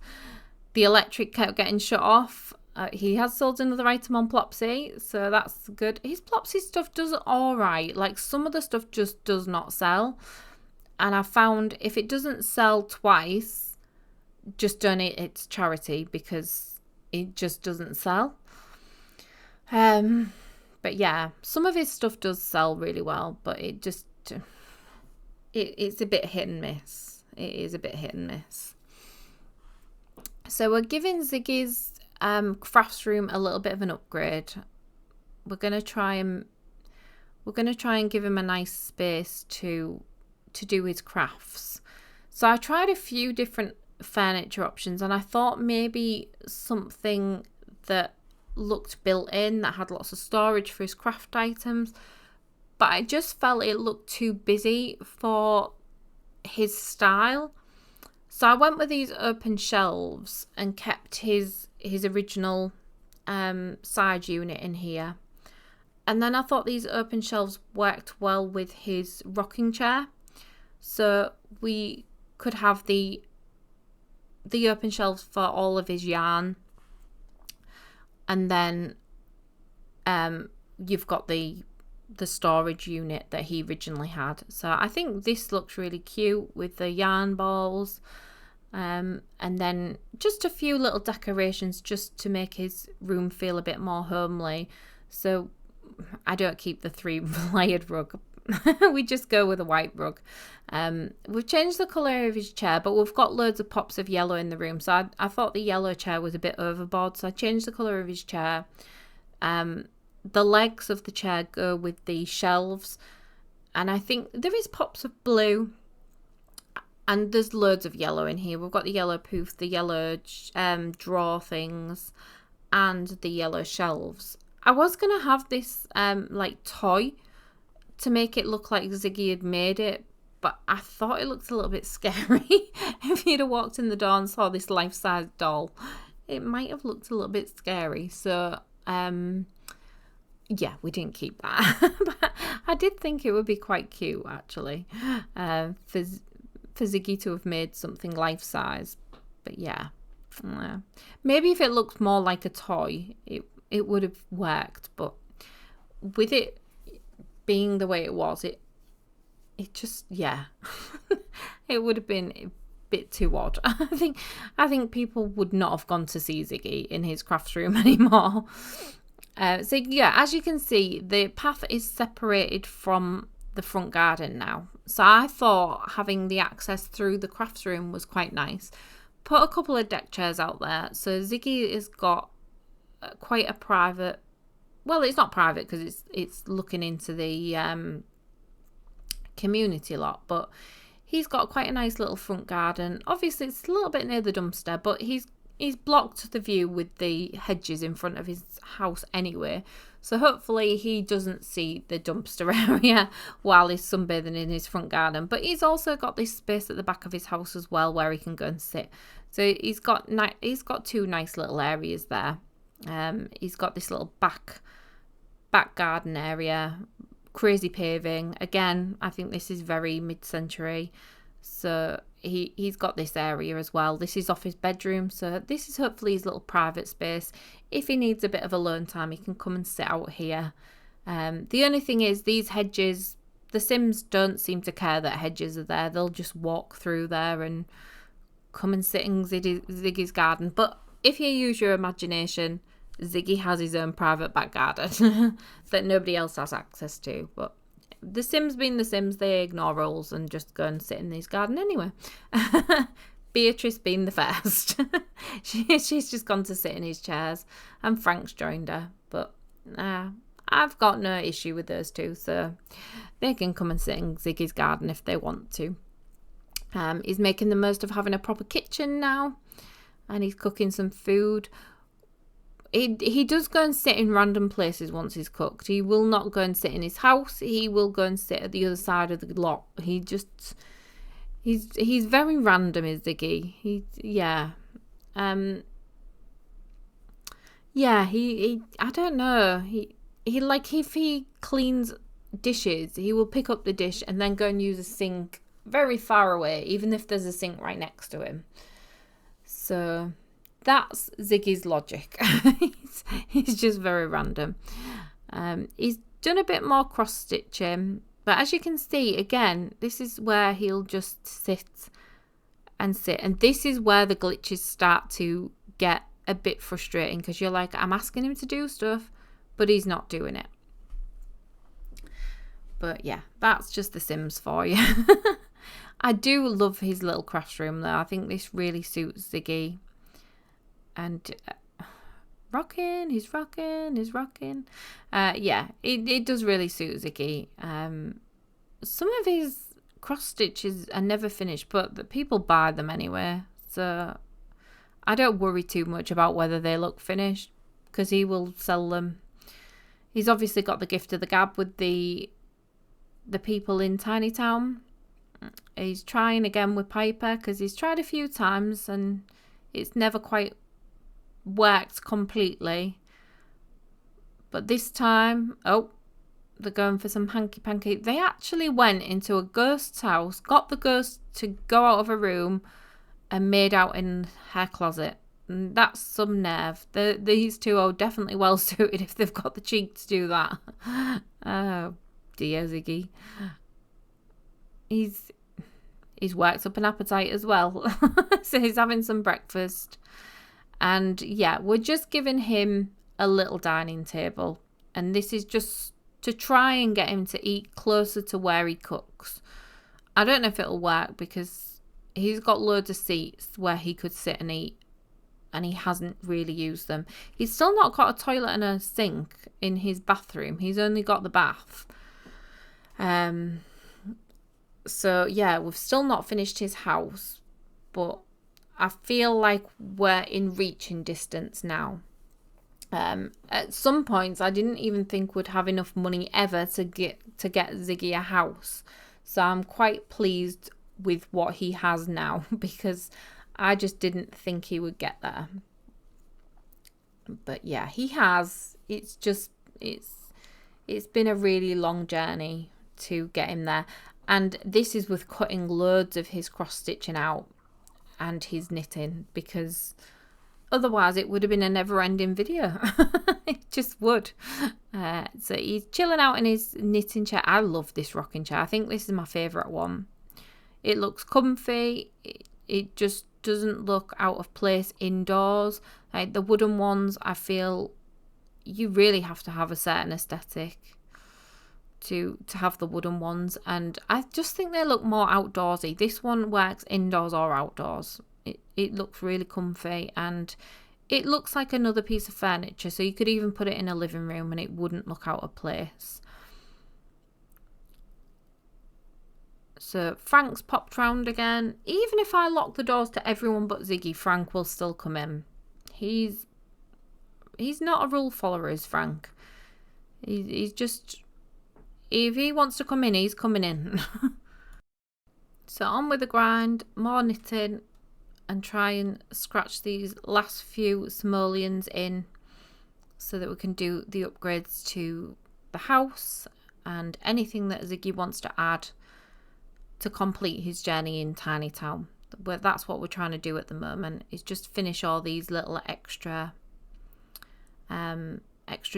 The electric kept getting shut off. He has sold another item on Plopsy, so that's good. His Plopsy stuff does all right. Like, some of the stuff just does not sell. And I found if it doesn't sell twice, just donate it to charity, because it just doesn't sell. But yeah, some of his stuff does sell really well, but it just... It's a bit hit and miss. It is a bit hit and miss. So we're giving Ziggy's crafts room a little bit of an upgrade. We're gonna try and give him a nice space to do his crafts. So I tried a few different furniture options, and I thought maybe something that looked built in, that had lots of storage for his craft items. But I just felt it looked too busy for his style. So I went with these open shelves and kept his original side unit in here. And then I thought these open shelves worked well with his rocking chair. So we could have the open shelves for all of his yarn. And then you've got the storage unit that he originally had. So I think this looks really cute with the yarn balls, and then just a few little decorations just to make his room feel a bit more homely. So I don't keep the 3-layered rug. We just go with a white rug. We've changed the colour of his chair, but we've got loads of pops of yellow in the room, so I thought the yellow chair was a bit overboard, so I changed the colour of his chair. The legs of the chair go with the shelves, and I think there is pops of blue, and there's loads of yellow in here. We've got the yellow poof, the yellow drawer things, and the yellow shelves. I was going to have this like toy to make it look like Ziggy had made it, but I thought it looked a little bit scary. If you'd have walked in the door and saw this life-size doll, it might have looked a little bit scary. So yeah, we didn't keep that. But I did think it would be quite cute, actually, for Ziggy to have made something life-size. But yeah, maybe if it looked more like a toy, it would have worked. But with it being the way it was, it just, yeah, it would have been a bit too odd. I think people would not have gone to see Ziggy in his crafts room anymore. So yeah, as you can see, the path is separated from the front garden now. So I thought having the access through the crafts room was quite nice. Put a couple of deck chairs out there. So Ziggy has got quite a private, well, it's not private because it's looking into the community lot, but he's got quite a nice little front garden. Obviously it's a little bit near the dumpster, but he's blocked the view with the hedges in front of his house anyway, so hopefully he doesn't see the dumpster area while he's sunbathing in his front garden. But he's also got this space at the back of his house as well where he can go and sit. So he's got two nice little areas there. He's got this little back garden area, crazy paving. Again, I think this is very mid-century. So he's got this area as well. This is off his bedroom, so this is hopefully his little private space. If he needs a bit of alone time, he can come and sit out here. The only thing is these hedges, the Sims don't seem to care that hedges are there. They'll just walk through there and come and sit in Ziggy's garden. But if you use your imagination, Ziggy has his own private back garden that nobody else has access to. But the Sims being the Sims, they ignore rules and just go and sit in his garden anyway. Beatrice being the first. She's just gone to sit in his chairs, and Frank's joined her. But I've got no issue with those two, so they can come and sit in Ziggy's garden if they want to. He's making the most of having a proper kitchen now, and he's cooking some food. He does go and sit in random places once he's cooked. He will not go and sit in his house. He will go and sit at the other side of the lot. He's very random, is Ziggy. I don't know. He like, if he cleans dishes, he will pick up the dish and then go and use a sink very far away, even if there's a sink right next to him. So that's Ziggy's logic. He's just very random. He's done a bit more cross stitching, but as you can see, again, this is where he'll just sit, and this is where the glitches start to get a bit frustrating, because you're like, I'm asking him to do stuff, but he's not doing it. But yeah, that's just The Sims for you. I do love his little crafts room though. I think this really suits Ziggy. And he's rocking. Yeah, it does really suit Ziggy. Some of his cross stitches are never finished, but the people buy them anyway, so I don't worry too much about whether they look finished, because he will sell them. He's obviously got the gift of the gab with the people in Tiny Town. He's trying again with Piper, because he's tried a few times and it's never quite worked completely. But this time, they're going for some hanky panky. They actually went into a ghost's house, got the ghost to go out of a room and made out in her closet. And that's some nerve. These two are definitely well suited if they've got the cheek to do that. Oh dear, Ziggy. He's worked up an appetite as well. So he's having some breakfast. And yeah, we're just giving him a little dining table. And this is just to try and get him to eat closer to where he cooks. I don't know if it'll work, because he's got loads of seats where he could sit and eat, and he hasn't really used them. He's still not got a toilet and a sink in his bathroom. He's only got the bath. So yeah, we've still not finished his house, but I feel like we're in reaching distance now. At some points, I didn't even think we'd have enough money ever to get Ziggy a house. So I'm quite pleased with what he has now, because I just didn't think he would get there. But yeah, he has. It's been a really long journey to get him there. And this is with cutting loads of his cross stitching out and his knitting, because otherwise it would have been a never-ending video. It just would. So he's chilling out in his knitting chair. I love this rocking chair. I think this is my favourite one. It looks comfy. It just doesn't look out of place indoors. Like the wooden ones, I feel you really have to have a certain aesthetic to have the wooden ones, and I just think they look more outdoorsy. This one works indoors or outdoors. It looks really comfy, and it looks like another piece of furniture, so you could even put it in a living room and it wouldn't look out of place. So Frank's popped round again. Even if I lock the doors to everyone but Ziggy, Frank will still come in. He's not a rule follower, is Frank. He's just, if he wants to come in, he's coming in. So on with the grind, more knitting, and try and scratch these last few simoleons in so that we can do the upgrades to the house and anything that Ziggy wants to add to complete his journey in Tiny Town. But that's what we're trying to do at the moment, is just finish all these little extra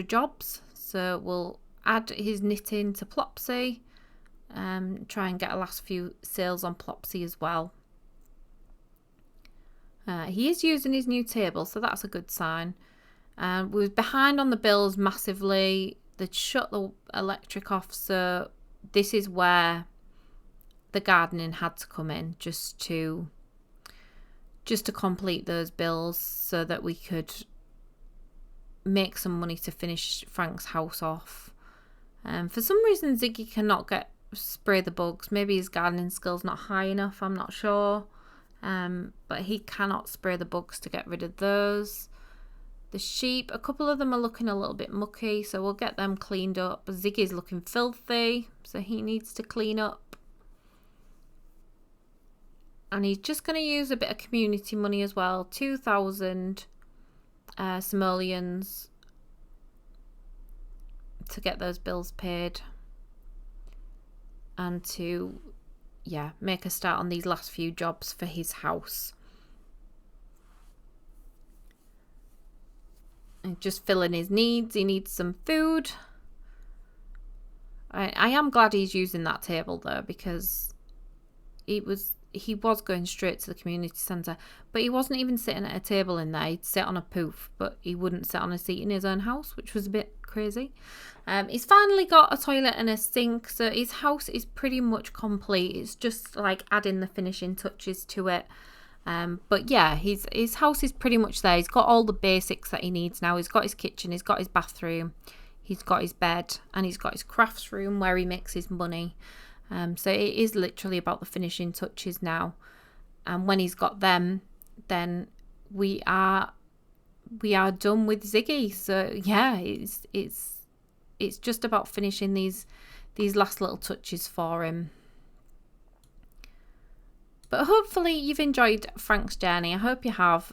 jobs. So we'll add his knitting to Plopsy, try and get a last few sales on Plopsy as well. He is using his new table, so that's a good sign. We were behind on the bills massively. They'd shut the electric off, so this is where the gardening had to come in, just to complete those bills so that we could make some money to finish Frank's house off. For some reason, Ziggy cannot spray the bugs. Maybe his gardening skill's not high enough, I'm not sure. But he cannot spray the bugs to get rid of those. The sheep, a couple of them are looking a little bit mucky, so we'll get them cleaned up. Ziggy's looking filthy, so he needs to clean up. And he's just going to use a bit of community money as well, 2,000 simoleons to get those bills paid, and to make a start on these last few jobs for his house. And just filling his needs. He needs some food. I am glad he's using that table though, because he was going straight to the community centre, but he wasn't even sitting at a table in there. He'd sit on a poof, but he wouldn't sit on a seat in his own house, which was a bit crazy. He's finally got a toilet and a sink, so his house is pretty much complete. It's just like adding the finishing touches to it. But yeah, his house is pretty much there. He's got all the basics that he needs now. He's got his kitchen, he's got his bathroom, he's got his bed, and he's got his crafts room where he makes his money. So it is literally about the finishing touches now. And when he's got them, then we are done with Ziggy. So yeah, it's just about finishing these last little touches for him. But hopefully you've enjoyed Frank's journey. I hope you have.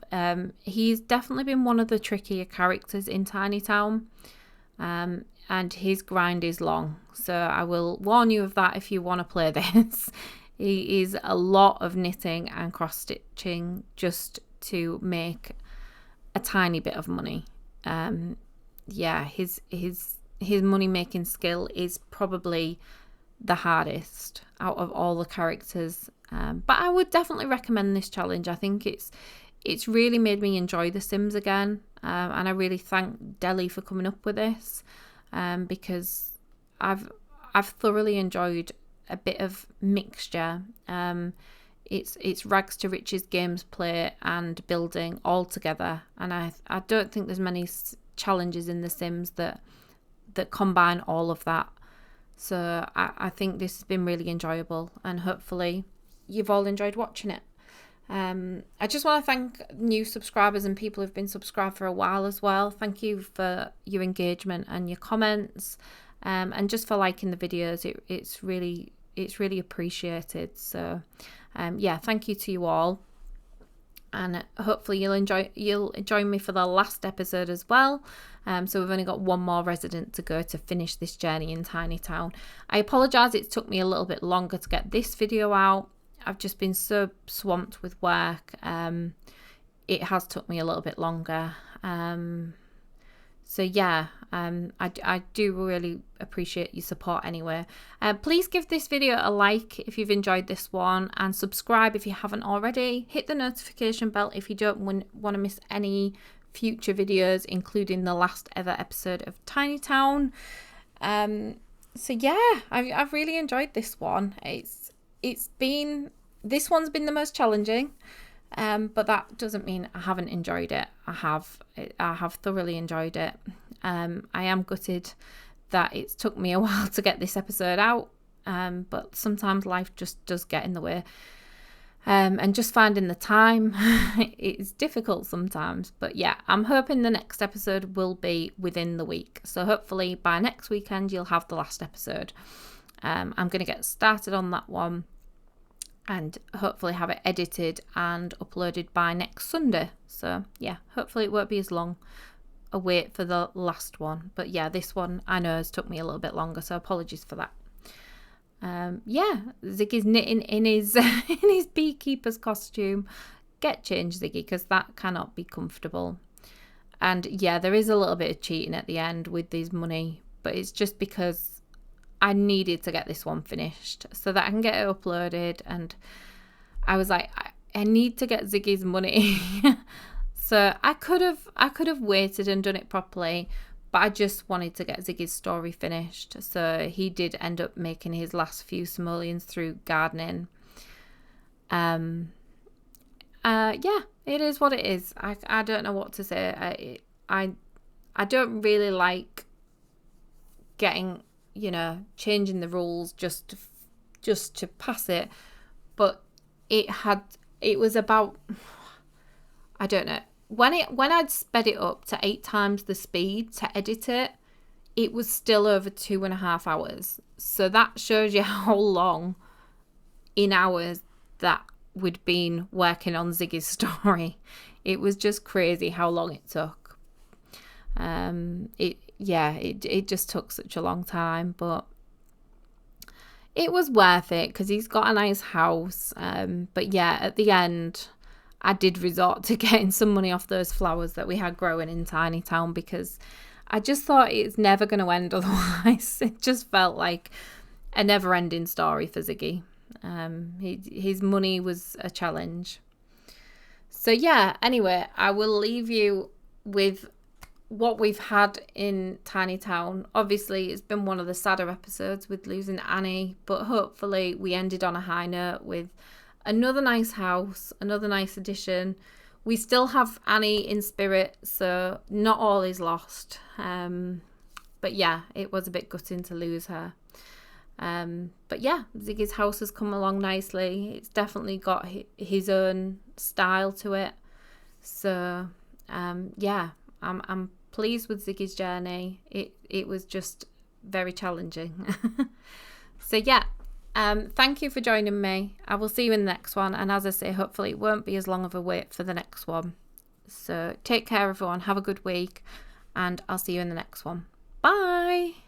He's definitely been one of the trickier characters in Tiny Town. And his grind is long. So I will warn you of that if you want to play this. He is a lot of knitting and cross stitching just to make a tiny bit of money. His money making skill is probably the hardest out of all the characters. But I would definitely recommend this challenge. I think it's really made me enjoy The Sims again. And I really thank Deli for coming up with this. Because I've thoroughly enjoyed a bit of mixture. It's rags to riches gameplay and building all together, and I don't think there's many challenges in The Sims that combine all of that. So I think this has been really enjoyable, and hopefully you've all enjoyed watching it. I just want to thank new subscribers and people who've been subscribed for a while as well. Thank you for your engagement and your comments, and just for liking the videos. It's really appreciated. So yeah, thank you to you all, and hopefully you'll join me for the last episode as well. So we've only got one more resident to go to finish this journey in Tiny Town. I apologise, it took me a little bit longer to get this video out. I've just been so swamped with work. It has took me a little bit longer. So yeah, I do really appreciate your support anyway. Please give this video a like if you've enjoyed this one, and subscribe if you haven't already. Hit the notification bell if you don't want to miss any future videos, including the last ever episode of Tiny Town. So yeah, I've really enjoyed this one. This one's been the most challenging, but that doesn't mean I haven't enjoyed it. I have thoroughly enjoyed it. I am gutted that it's took me a while to get this episode out, but sometimes life just does get in the way, and just finding the time it's difficult sometimes. But yeah, I'm hoping the next episode will be within the week, so hopefully by next weekend you'll have the last episode. I'm going to get started on that one and hopefully have it edited and uploaded by next Sunday. So yeah, hopefully it won't be as long a wait for the last one. But yeah, this one I know has took me a little bit longer, so apologies for that. Yeah, Ziggy's knitting in his in his beekeeper's costume. Get changed, Ziggy, because that cannot be comfortable. And yeah, there is a little bit of cheating at the end with his money, but it's just because I needed to get this one finished so that I can get it uploaded, and I was like, I need to get Ziggy's money. So I could have waited and done it properly, but I just wanted to get Ziggy's story finished. So he did end up making his last few simoleons through gardening. Yeah, it is what it is. I don't know what to say. I don't really like getting, changing the rules just to pass it, but it was about, I don't know, when I'd sped it up to 8 times the speed to edit it, it was still over 2.5 hours. So that shows you how long in hours that we'd been working on Ziggy's story. It was just crazy how long it took. It just took such a long time, but it was worth it because he's got a nice house. But yeah, at the end, I did resort to getting some money off those flowers that we had growing in Tiny Town, because I just thought it's never going to end otherwise. It just felt like a never-ending story for Ziggy. His money was a challenge. So yeah, anyway, I will leave you with what we've had in Tiny Town. Obviously, it's been one of the sadder episodes with losing Annie, but hopefully we ended on a high note with another nice house, another nice addition. We still have Annie in spirit, so not all is lost. But yeah, it was a bit gutting to lose her. But yeah, Ziggy's house has come along nicely. It's definitely got his own style to it. So yeah, I'm pleased with Ziggy's journey. It was just very challenging. So yeah, thank you for joining me. I will see you in the next one, and as I say, hopefully it won't be as long of a wait for the next one. So take care everyone, have a good week, and I'll see you in the next one. Bye.